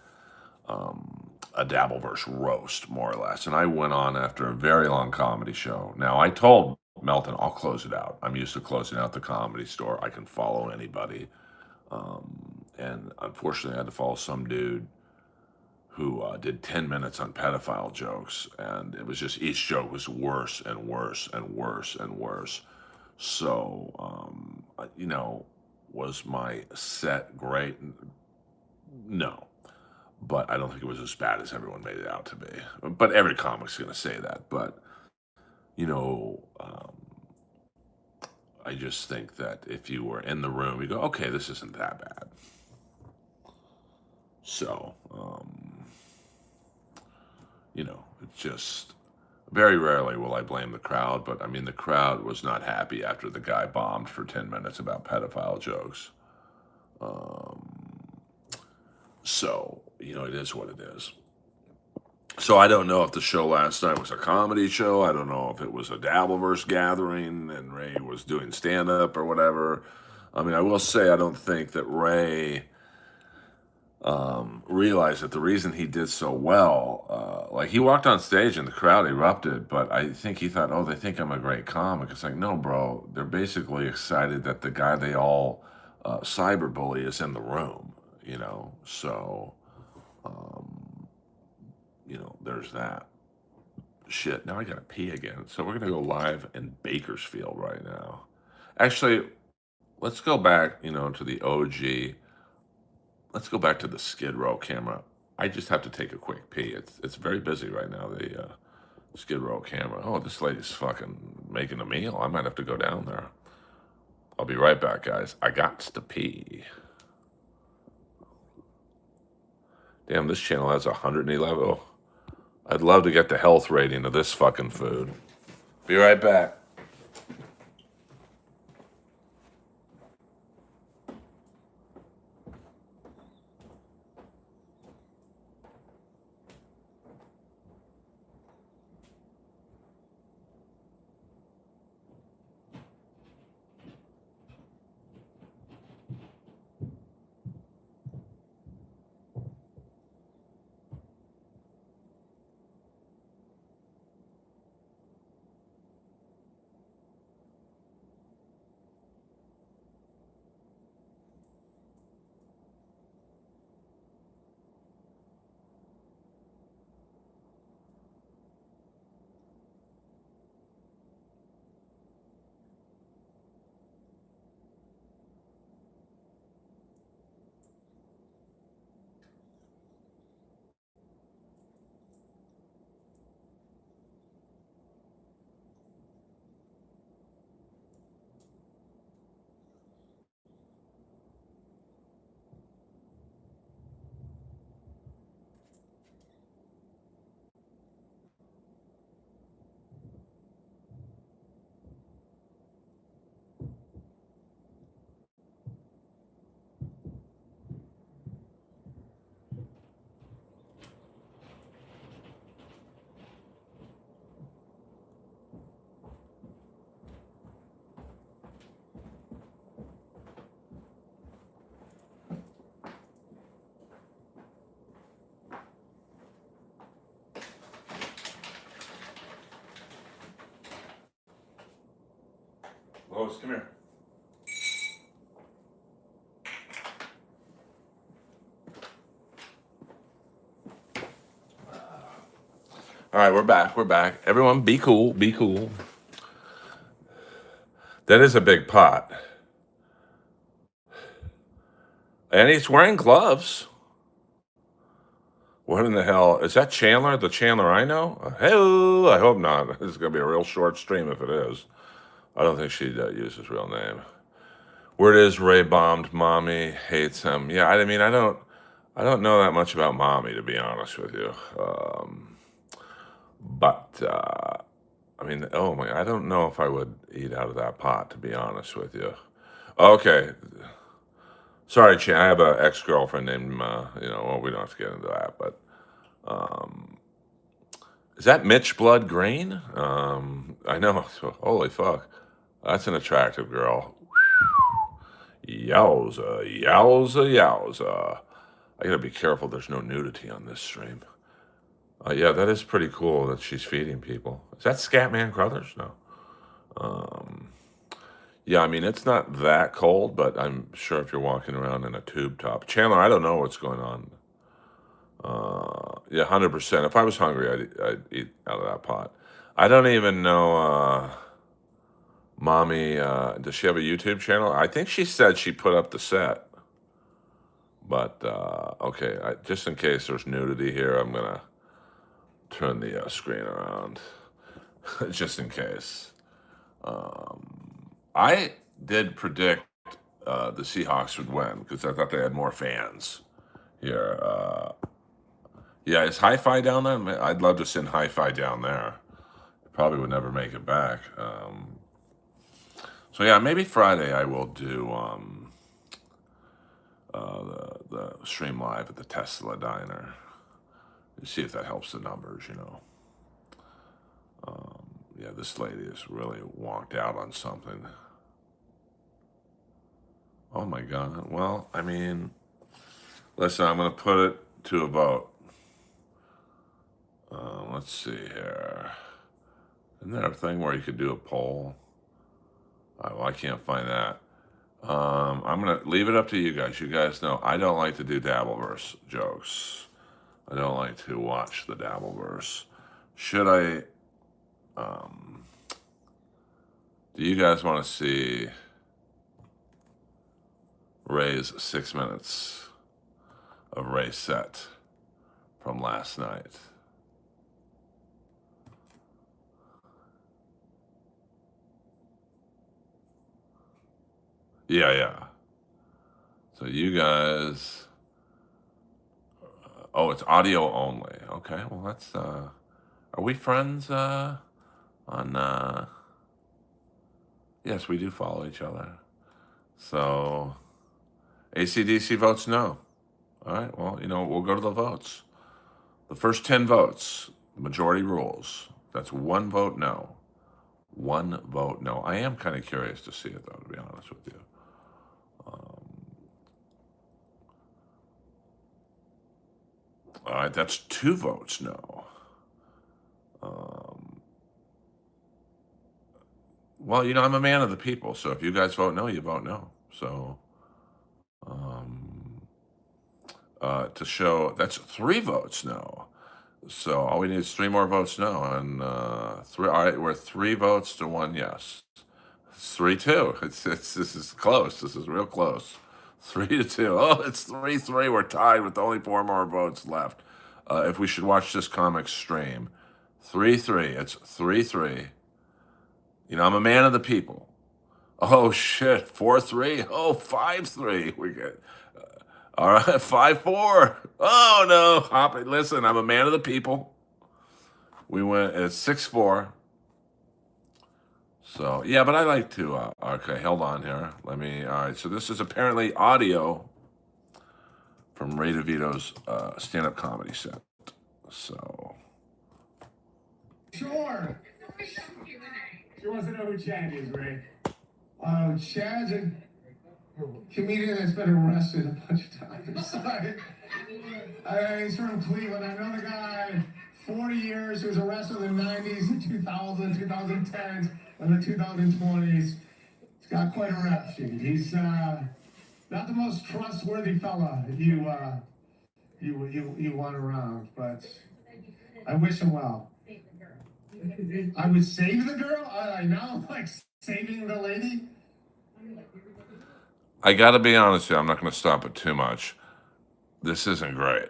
a Dabbleverse roast, more or less. And I went on after a very long comedy show. Now, I told Melton, I'll close it out. I'm used to closing out the Comedy Store. I can follow anybody. And unfortunately, I had to follow some dude who did 10 minutes on pedophile jokes. And it was just, each joke was worse and worse and worse and worse. So, was my set great? No. But I don't think it was as bad as everyone made it out to be. But every comic's going to say that. But, you know, um, I just think that if you were in the room, you go, okay, this isn't that bad. So, it's just very rarely will I blame the crowd. But I mean, the crowd was not happy after the guy bombed for 10 minutes about pedophile jokes. So, it is what it is. So I don't know if the show last night was a comedy show. I don't know if it was a Dabbleverse gathering and Ray was doing stand-up or whatever. I mean, I will say I don't think that Ray realized that the reason he did so well, like he walked on stage and the crowd erupted, but I think he thought, oh, they think I'm a great comic. It's like, no, bro, they're basically excited that the guy they all cyberbully is in the room, so, there's that. Shit, now I gotta pee again. So we're gonna go live in Bakersfield right now. Actually, let's go back, to the OG. Let's go back to the Skid Row camera. I just have to take a quick pee. It's very busy right now, the Skid Row camera. Oh, this lady's fucking making a meal. I might have to go down there. I'll be right back, guys. I got to pee. Damn, this channel has 111. Oh, I'd love to get the health rating of this fucking food. Be right back. Lois, come here. All right, we're back. We're back. Everyone, be cool. Be cool. That is a big pot. And he's wearing gloves. What in the hell? Is that Chandler? The Chandler I know? Hello. I hope not. This is going to be a real short stream if it is. I don't think she'd use his real name. Word is Ray bombed Mommy, hates him. Yeah, I mean, I don't know that much about Mommy, to be honest with you. I mean, oh my, I don't know if I would eat out of that pot, to be honest with you. Okay. Sorry, Chan. I have an ex-girlfriend named, well, we don't have to get into that, but is that Mitch Blood Green? I know. Holy fuck. That's an attractive girl. Yowza, yowza, yowza. I gotta be careful there's no nudity on this stream. Yeah, that is pretty cool that she's feeding people. Is that Scatman Crothers? No. Yeah, I mean, it's not that cold, but I'm sure if you're walking around in a tube top. Chandler, I don't know what's going on. Yeah, 100%. If I was hungry, I'd eat out of that pot. I don't even know, Mommy, does she have a YouTube channel? I think she said she put up the set. But, okay, just in case there's nudity here, I'm going to turn the screen around. Just in case. I did predict the Seahawks would win because I thought they had more fans here. Yeah, is Hi-Fi down there? I'd love to send Hi-Fi down there. Probably would never make it back. So yeah, maybe Friday I will do the stream live at the Tesla Diner. See if that helps the numbers, Yeah, this lady has really walked out on something. Oh my God. Well, I mean, listen, I'm going to put it to a vote. Let's see here. Isn't there a thing where you could do a poll? Well, I can't find that. I'm going to leave it up to you guys. You guys know I don't like to do Dabbleverse jokes. I don't like to watch the Dabbleverse. Should I... do you guys want to see Ray's 6 minutes of Ray set from last night? Yeah. So you guys... oh, it's audio only. Okay, well, that's... are we friends on... Yes, we do follow each other. So... AC/DC votes no. All right, well, we'll go to the votes. The first 10 votes, majority rules. That's one vote no. One vote no. I am kind of curious to see it, though, to be honest with you. All right, that's 2 votes no. Well, I'm a man of the people, so if you guys vote no, you vote no. So, to show, that's 3 votes no. So all we need is 3 more votes no, and 3. All right, we're 3 votes to 1 yes. It's 3-2. This is close. This is real close. 3-2. Oh, it's 3-3. We're tied with only 4 more votes left. If we should watch this comic stream, 3-3. It's 3-3. I'm a man of the people. Oh shit, 4-3. Oh, 5-3. We get. All right, 5-4. Oh no, Hoppy. Listen, I'm a man of the people. We went at 6-4. So yeah, but I like to. Okay, hold on here. All right, so this is apparently audio from Ray DeVito's stand-up comedy set. So. Sure. She wants to know who Chad is, Ray. Chad's a comedian that's been arrested a bunch of times. He's from Cleveland. I know the guy. 40 years. He was arrested in the 90s, 2000, 2010s, and the 2020s. He's got quite a rap sheet. He's not the most trustworthy fella you want around, but I wish him well. I would save the girl? I know, like saving the lady? I gotta be honest with you, I'm not gonna stop it too much. This isn't great.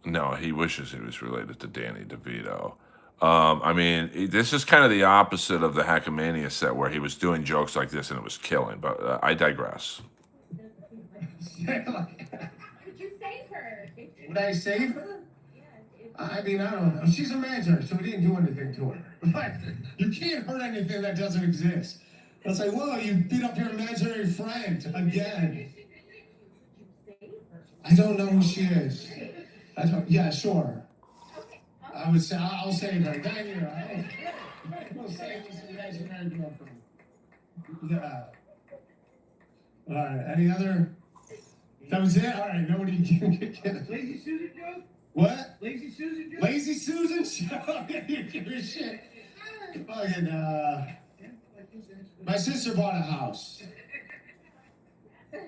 No, he wishes he was related to Danny DeVito. I mean, this is kind of the opposite of the Hackamania set where he was doing jokes like this and it was killing, but I digress. Would you save her? Would I save her? I mean, I don't know. She's imaginary, so we didn't do anything to her. But you can't hurt anything that doesn't exist. It's like, whoa, you beat up your imaginary friend again. I don't know who she is. Yeah, sure. I would say, I'll save her. Thank you. I'll save this imaginary girlfriend. Yeah. All right, any other? That was it? All right, nobody can get it. Lazy Susan joke? What? Lazy Susan joke? Lazy Susan show? You give a shit. Fucking, my sister bought a house.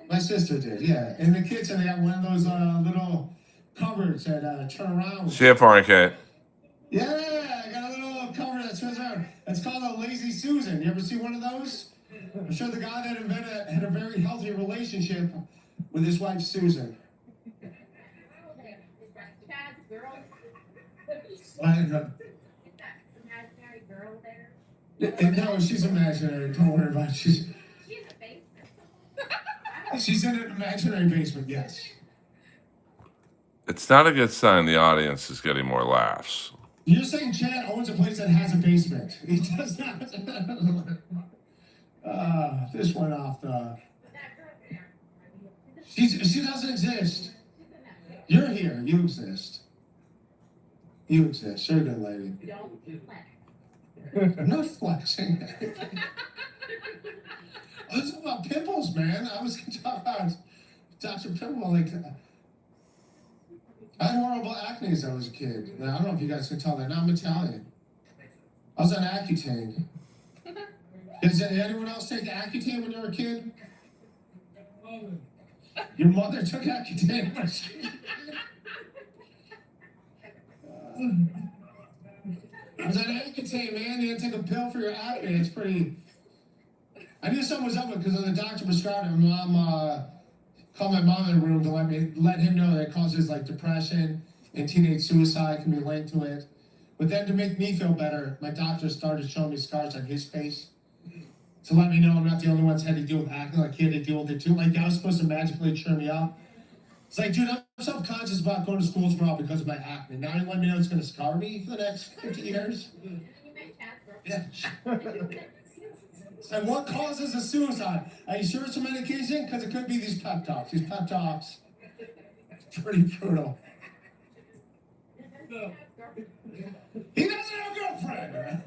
My sister did, yeah. In the kitchen, they got one of those little cupboards that turn around. See you, fornicate. Yeah, I got a little cover that turns around. It's called a Lazy Susan. You ever see one of those? I'm sure the guy that invented it had a very healthy relationship with his wife, Susan. No, she's imaginary. Don't worry about it. She's in an imaginary basement, yes. It's not a good sign the audience is getting more laughs. You're saying Chad owns a place that has a basement. He does not. This went off the... She doesn't exist. You're here. You exist. You exist. You're a good lady. I'm not flexing. I was talking about pimples, man. I was going to talk about Dr. Pimple. Like, I had horrible acne as I was a kid. Now, I don't know if you guys can tell that. Now I'm Italian. I was on Accutane. Did anyone else take Accutane when you were a kid? Your mother took Accutane. I was on Accutane, man. You didn't take a pill for your acne. It's pretty... I knew something was up with because when the doctor prescribed it, my mom called my mom in the room to let him know that it causes like depression and teenage suicide can be linked to it. But then to make me feel better, my doctor started showing me scars on his face to let me know I'm not the only one that's had to deal with acne. Like he had to deal with it too. Like that was supposed to magically cheer me up. It's like, dude, I'm self-conscious about going to school tomorrow because of my acne. Now you let me know it's going to scar me for the next 50 years. Yeah. And what causes a suicide? Are you sure it's a medication? Because it could be these pep talks. These pep talks. It's pretty brutal. He doesn't have a girlfriend.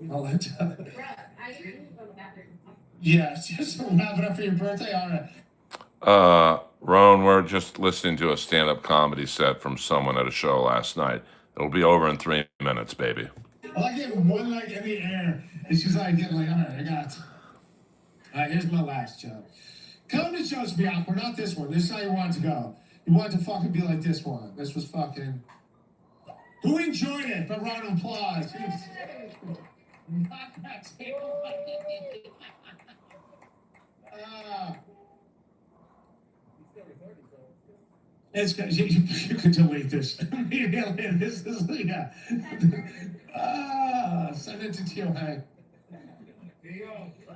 I'll let you. Yeah, just wrap it up for your birthday. All right. Roan, we're just listening to a stand-up comedy set from someone at a show last night. It'll be over in 3 minutes, baby. I like getting one leg in the air. And she's like, getting like, all right, I got it. All right, here's my last joke. Comedy shows be awkward, not this one. This is how you want it to go. You want it to fucking be like this one. This was fucking... Who enjoyed it? But round of applause. It's good. You can delete this immediately. This is, yeah. Send it to Tio Hank.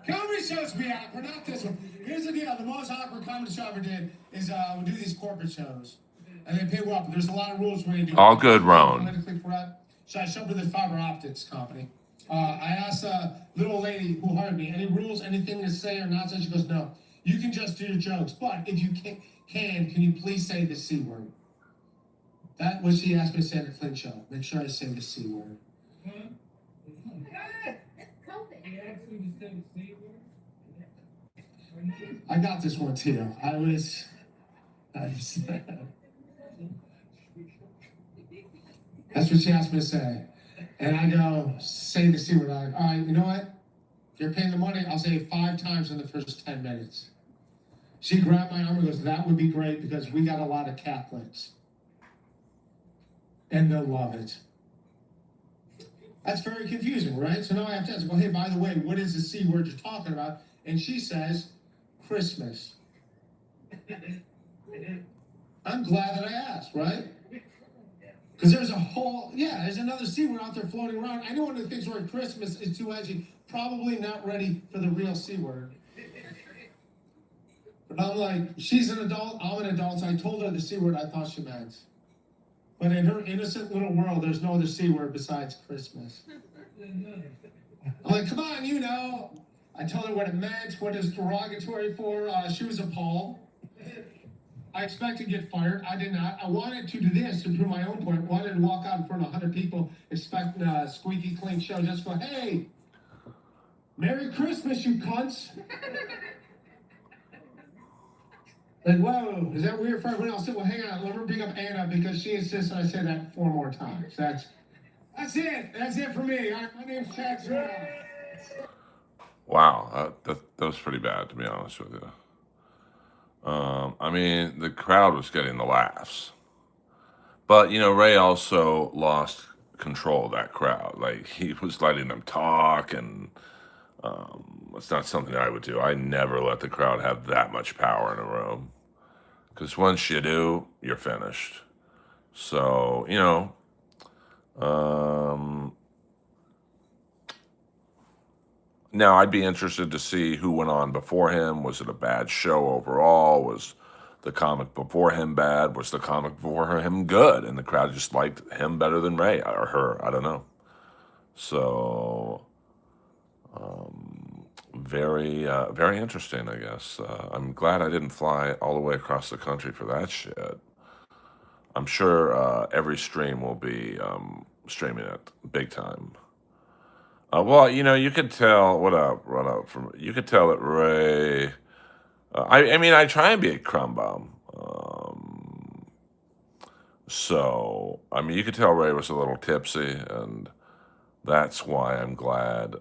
Comedy shows be awkward, not this one. Here's the deal. The most awkward comedy show I ever did is we do these corporate shows. And they pay well, but there's a lot of rules when you do it. All good, Roan. Politically correct. So I showed up to this fiber optics company. I asked a little lady who hired me, any rules, anything to say or not say? She goes, no. You can just do your jokes, but if you can you please say the C word? That was she asked me to say at the Flint show. Make sure I say the C word. I got this one too. That's what she asked me to say. And I go, say the C word. I'm like, all right, you know what? If you're paying the money, I'll say it 5 times in the first 10 minutes. She grabbed my arm and goes, that would be great because we got a lot of Catholics. And they'll love it. That's very confusing, right? So now I have to ask, well, hey, by the way, what is the C word you're talking about? And she says, Christmas. I'm glad that I asked, right? Because there's there's another C word out there floating around. I know one of the things where Christmas is too edgy, probably not ready for the real C word. But I'm like, she's an adult, I'm an adult, so I told her the C word I thought she meant. But in her innocent little world, there's no other C word besides Christmas. I'm like, come on, you know. I told her what it meant, what it's derogatory for. She was appalled. I expected to get fired. I did not. I wanted to do this to prove my own point. Wanted to walk out in front of 100 people, expecting a squeaky clean show, just go, hey, Merry Christmas, you cunts. Like, whoa, is that weird for everyone else? Well, hang on, let me bring up Anna because she insisted I say that 4 more times. That's it. That's it for me. All right, my name's Chad Zero. Wow, that was pretty bad, to be honest with you. I mean, the crowd was getting the laughs. But, you know, Ray also lost control of that crowd. Like, he was letting them talk, and it's not something I would do. I never let the crowd have that much power in a room. Because once you do, you're finished. So, you know, now I'd be interested to see who went on before him. Was it a bad show overall? Was the comic before him bad? Was the comic before him good? And the crowd just liked him better than Ray or her. I don't know. So, very interesting, I guess. I'm glad I didn't fly all the way across the country for that shit. I'm sure every stream will be streaming it big time. Well, you know, you could tell. What up? You could tell that Ray. I mean, I try and be a crumb bum. So, I mean, you could tell Ray was a little tipsy, and that's why I'm glad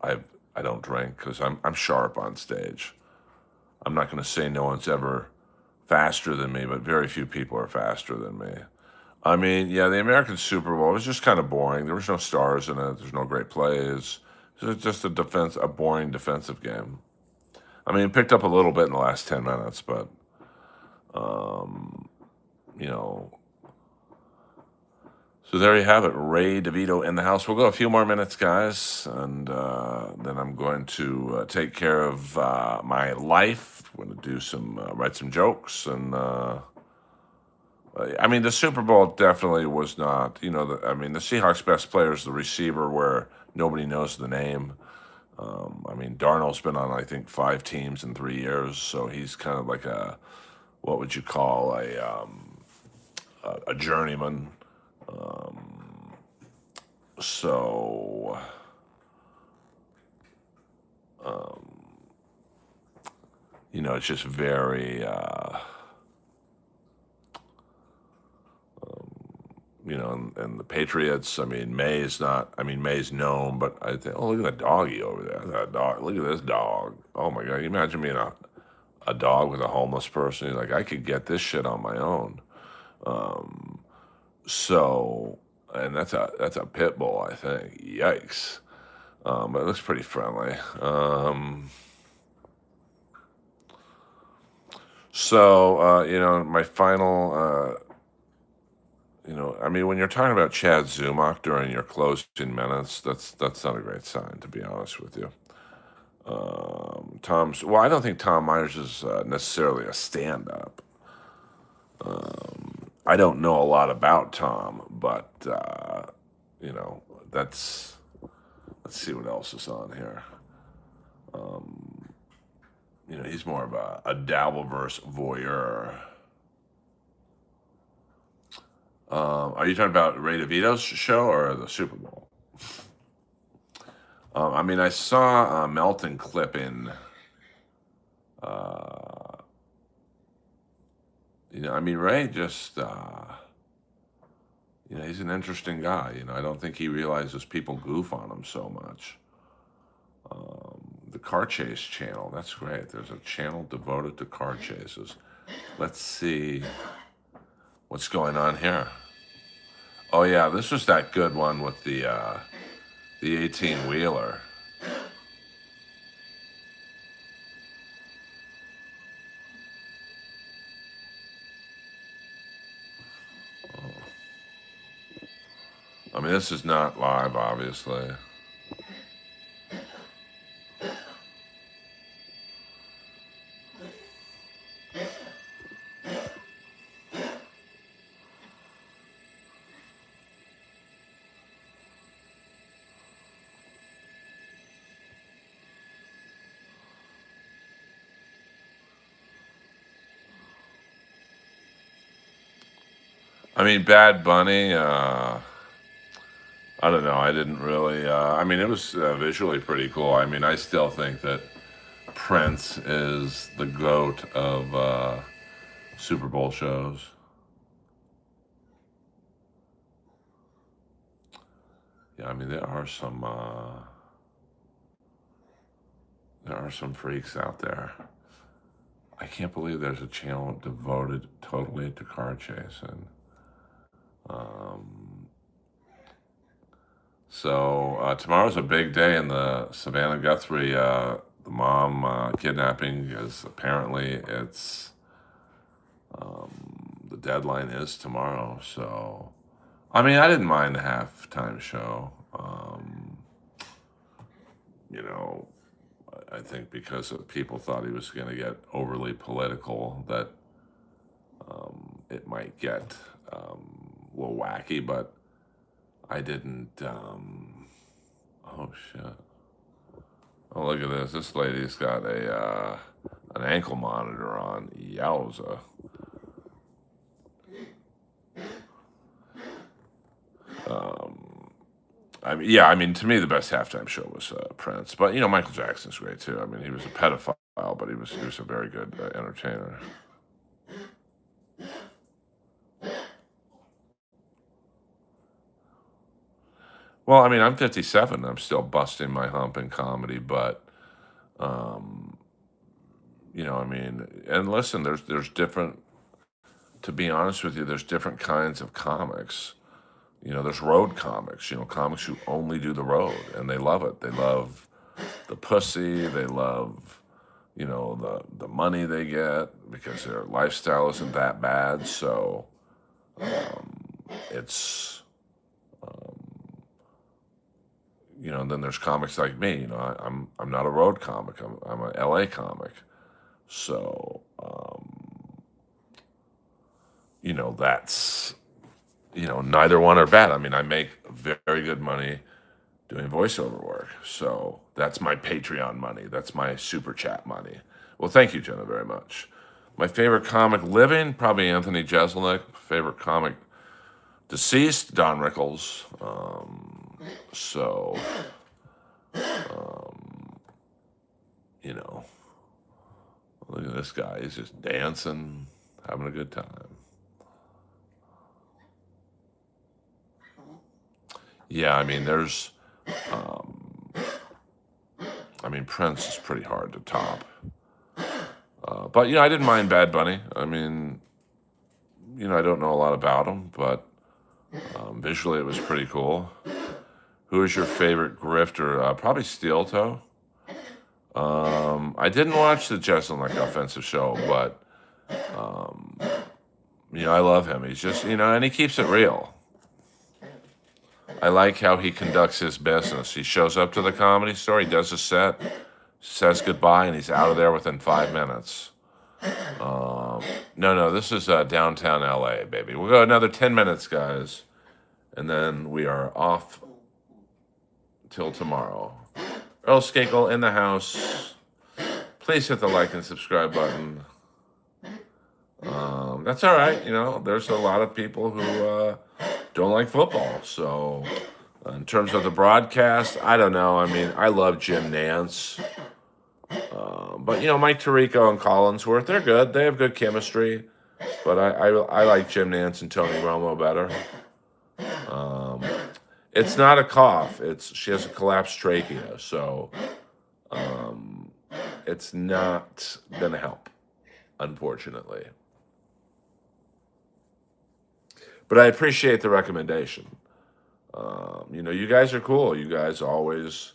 I don't drink, because I'm sharp on stage. I'm not going to say no one's ever faster than me, but very few people are faster than me. I mean, yeah, the American Super Bowl was just kind of boring. There was no stars in it. There's no great plays. It was just a boring defensive game. I mean, it picked up a little bit in the last 10 minutes, but, you know. So there you have it, Ray DeVito in the house. We'll go a few more minutes, guys, and then I'm going to take care of my life. I'm going to do write some jokes, and I mean, the Super Bowl definitely was not, you know, I mean, the Seahawks' best player is the receiver where nobody knows the name. I mean, Darnold's been on, I think, 5 teams in 3 years, so he's kind of like what would you call a journeyman. So, you know, it's just very, you know, and the Patriots, I mean, May's known, but I think, oh, look at that doggy over there. That dog, look at this dog. Oh my God, can you imagine being a dog with a homeless person? You're like, I could get this shit on my own. So, and that's a pit bull, I think. Yikes. But it looks pretty friendly. So, you know, my final, you know, I mean, when you're talking about Chad Zumach during your closing minutes, that's not a great sign, to be honest with you. Well, I don't think Tom Myers is necessarily a stand-up. I don't know a lot about Tom, but, you know, let's see what else is on here. You know, he's more of a Dabbleverse voyeur. Are you talking about Ray DeVito's show or the Super Bowl? I mean, I saw Melton clipping I mean, Ray just, he's an interesting guy. I don't think he realizes people goof on him so much. The car chase channel, that's great. There's a channel devoted to car chases. Let's see what's going on here. Oh yeah, this was that good one with the 18-wheeler. I mean, this is not live, obviously. I mean, Bad Bunny, I don't know. I didn't really, I mean, it was visually pretty cool. I mean, I still think that Prince is the GOAT of Super Bowl shows. Yeah, I mean, there are some freaks out there. I can't believe there's a channel devoted totally to car chasing. So tomorrow's a big day in the Savannah Guthrie, the mom kidnapping, because apparently it's the deadline is tomorrow. So, I mean, I didn't mind the halftime show. I think because people thought he was going to get overly political, that it might get a little wacky, but I didn't. Oh shit! Oh, look at this. This lady's got an ankle monitor on. Yowza! I mean, to me, the best halftime show was Prince, but Michael Jackson's great too. I mean, he was a pedophile, but he was a very good entertainer. Well, I mean, I'm 57. I'm still busting my hump in comedy, but I mean, and listen, there's different. To be honest with you, there's different kinds of comics. There's road comics. Comics who only do the road, and they love it. They love the pussy. They love, the money they get because their lifestyle isn't that bad. So it's. And then there's comics like me. I'm not a road comic. I'm an LA comic. So, that's, neither one are bad. I mean, I make very good money doing voiceover work. So that's my Patreon money. That's my super chat money. Well, thank you, Jenna, very much. My favorite comic living, probably Anthony Jeselnik. Favorite comic deceased, Don Rickles. So, look at this guy. He's just dancing, having a good time. Yeah, I mean, Prince is pretty hard to top. But, I didn't mind Bad Bunny. I mean, I don't know a lot about him, but visually it was pretty cool. Who is your favorite grifter? Probably Steel Toe. I didn't watch the Jeselnik offensive show, but, I love him. He's just, and he keeps it real. I like how he conducts his business. He shows up to the Comedy Store, he does a set, says goodbye, and he's out of there within 5 minutes. No, this is downtown LA, baby. We'll go another 10 minutes, guys, and then we are off till tomorrow. Earl Skakel in the house. Please hit the like and subscribe button. That's all right. There's a lot of people who don't like football. So in terms of the broadcast, I don't know. I mean, I love Jim Nance. But, Mike Tirico and Collinsworth, they're good. They have good chemistry. But I like Jim Nance and Tony Romo better. It's not a cough. She has a collapsed trachea, so it's not gonna help, unfortunately. But I appreciate the recommendation. You guys are cool. You guys always,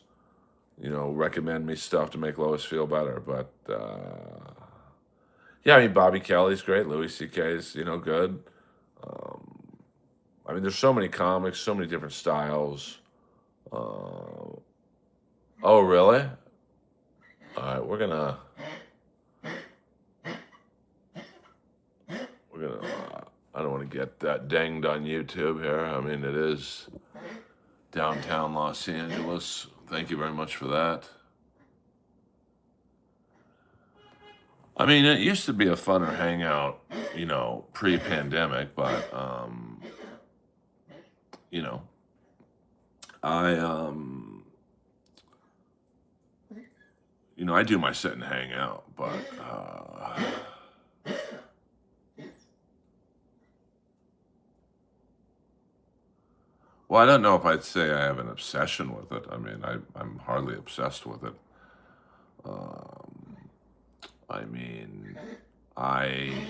recommend me stuff to make Lois feel better. But yeah, I mean, Bobby Kelly's great. Louis C.K.'s, good. I mean, there's so many comics, so many different styles. Oh, really? All right, I don't want to get that dinged on YouTube here. I mean, it is downtown Los Angeles. Thank you very much for that. I mean, it used to be a funner hangout, pre-pandemic, but, I do my sit and hang out, but, well, I don't know if I'd say I have an obsession with it. I mean, I'm hardly obsessed with it. I mean, I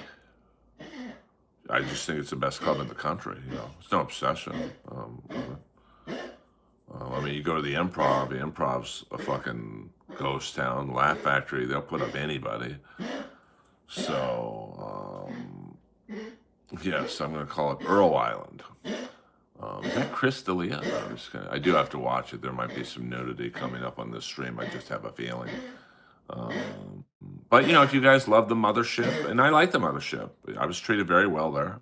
just think it's the best club in the country. It's no obsession. I mean, you go to the Improv. The Improv's a fucking ghost town. Laugh Factory, they'll put up anybody. So, yes, I'm going to call it Earl Island. Is that Chris D'Elia? No, I do have to watch it. There might be some nudity coming up on this stream. I just have a feeling. But, if you guys love the Mothership, and I like the Mothership. I was treated very well there.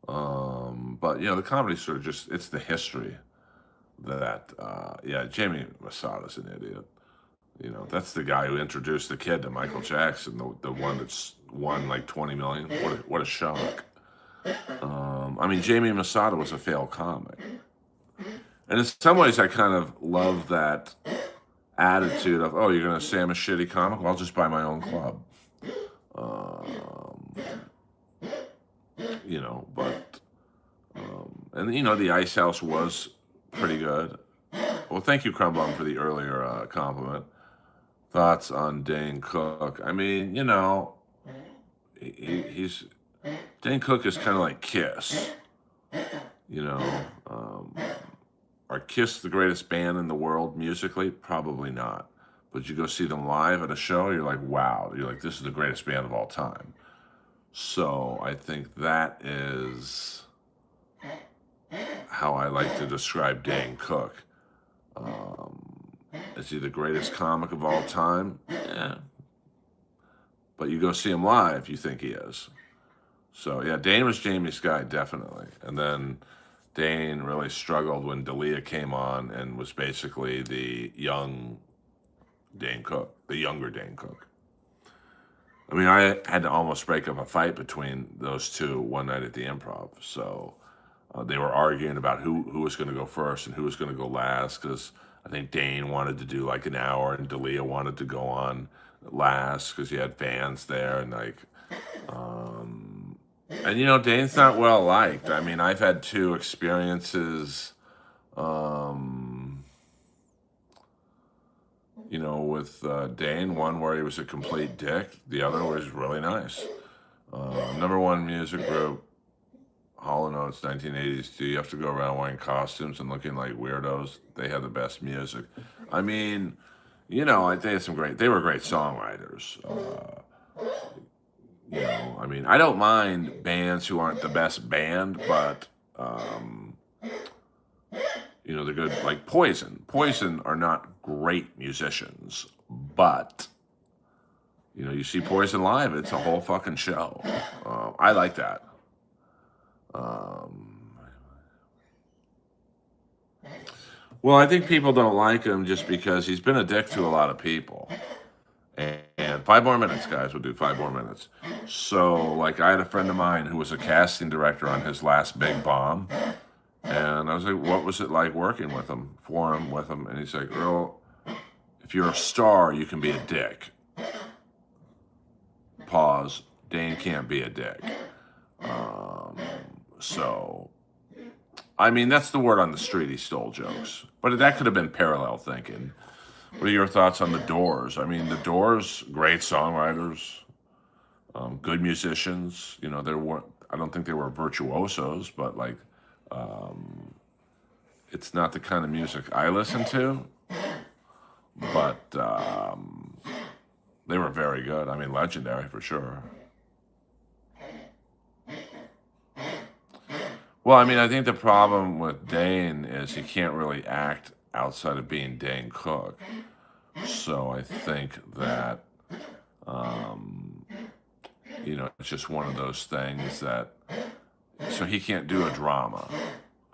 But, the comedy sort of it's the history that, Jamie Masada's an idiot. That's the guy who introduced the kid to Michael Jackson, the one that's won like 20 million. What a shock. I mean, Jamie Masada was a failed comic. And in some ways, I kind of love that attitude of, oh, you're going to say I'm a shitty comic? Well, I'll just buy my own club. The Ice House was pretty good. Well, thank you, Crumbum, for the earlier compliment. Thoughts on Dane Cook? I mean, he's Dane Cook is kind of like Kiss. Are Kiss the greatest band in the world musically? Probably not. But you go see them live at a show, you're like, wow. You're like, this is the greatest band of all time. So I think that is how I like to describe Dane Cook. Is he the greatest comic of all time? Yeah. But you go see him live, you think he is. So, yeah, Dane was Jamie's guy, definitely. And then Dane really struggled when D'Elia came on and was basically the young Dane Cook, the younger Dane Cook. I mean, I had to almost break up a fight between those two one night at the Improv. So they were arguing about who was going to go first and who was going to go last, because I think Dane wanted to do like an hour and D'Elia wanted to go on last because he had fans there, and Dane's not well liked. I mean, I've had two experiences, with Dane. One where he was a complete dick. The other was really nice. Number one music group, Hall & Oates, 1980s. Do you have to go around wearing costumes and looking like weirdos? They had the best music. I mean, they had they were great songwriters. I mean, I don't mind bands who aren't the best band, but, they're good. Like Poison. Poison are not great musicians, but, you see Poison live, it's a whole fucking show. I like that. Well, I think people don't like him just because he's been a dick to a lot of people. And 5 more minutes, guys. We'll do 5 more minutes. So, like, I had a friend of mine who was a casting director on his last big bomb. And I was like, what was it like working with him, with him? And he's like, Earl, if you're a star, you can be a dick. Pause. Dane can't be a dick. So, I mean, that's the word on the street. He stole jokes, but that could have been parallel thinking. What are your thoughts on the Doors? I mean, the Doors, great songwriters, good musicians. You know, I don't think they were virtuosos, but like, it's not the kind of music I listen to. But they were very good. I mean, legendary for sure. Well, I mean, I think the problem with Dane is he can't really act outside of being Dane Cook. So I think that, you know, it's just one of those things that, so he can't do a drama.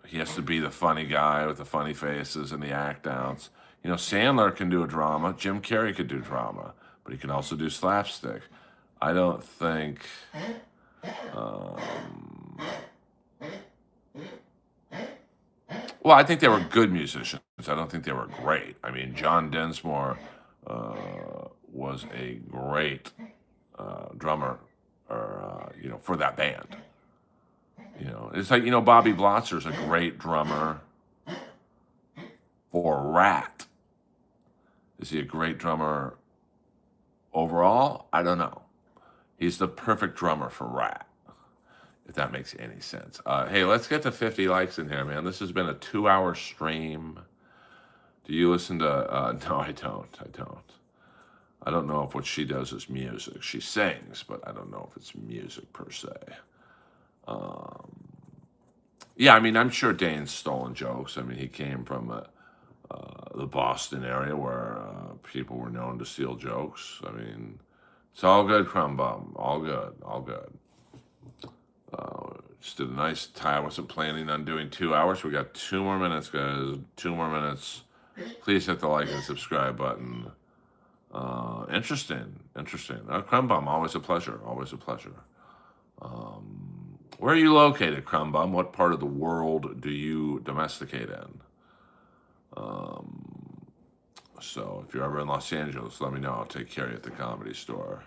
He has to be the funny guy with the funny faces and the act outs. You know, Sandler can do a drama. Jim Carrey could do drama, but he can also do slapstick. I don't think. Well, I think they were good musicians. I don't think they were great. I mean, John Densmore was a great drummer, or you know, for that band. You know, it's like, you know, Bobby Blotzer's a great drummer for Rat. Is he a great drummer overall? I don't know. He's the perfect drummer for Rat, if that makes any sense. Hey, let's get to 50 likes in here, man. This has been a 2-hour stream. Do you listen to, no, I don't. I don't know if what she does is music. She sings, but I don't know if it's music per se. Yeah, I mean, I'm sure Dane's stolen jokes. I mean, he came from the Boston area where people were known to steal jokes. I mean, it's all good, Crumb Bum. All good. Just did a nice tie. I wasn't planning on doing 2 hours. We got 2 more minutes, guys. 2 more minutes. Please hit the like and subscribe button. Interesting. Crumb Bum, always a pleasure. Where are you located, Crumb Bum? What part of the world do you domesticate in? So if you're ever in Los Angeles, let me know. I'll take care of you at the Comedy Store.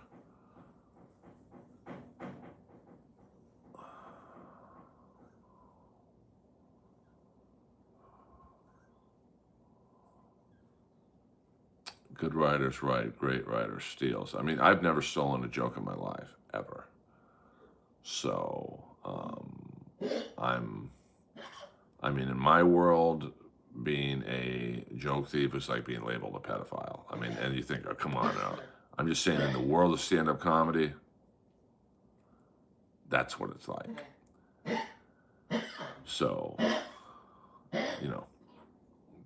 Good writers write, great writers steals. I mean, I've never stolen a joke in my life, ever. So, I mean, in my world, being a joke thief is like being labeled a pedophile. I mean, and you think, oh, come on now. I'm just saying, in the world of stand-up comedy, that's what it's like. So, you know,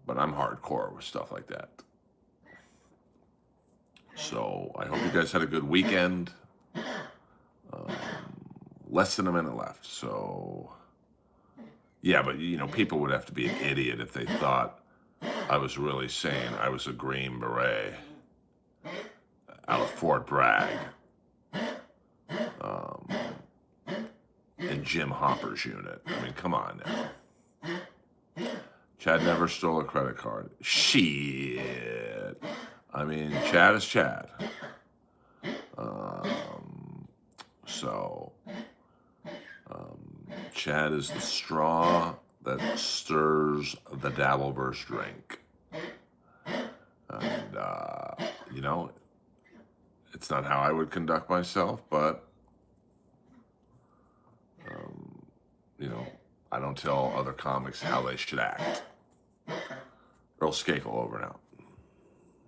but I'm hardcore with stuff like that. So I hope you guys had a good weekend. Less than a minute left. So, yeah, but, you know, people would have to be an idiot if they thought I was really saying I was a Green Beret out of Fort Bragg in Jim Hopper's unit. I mean, come on now. Chad never stole a credit card. Shit. I mean, Chad is Chad. Chad is the straw that stirs the Dabbleverse drink. And, you know, it's not how I would conduct myself, but, you know, I don't tell other comics how they should act. Earl Skakel, over and out.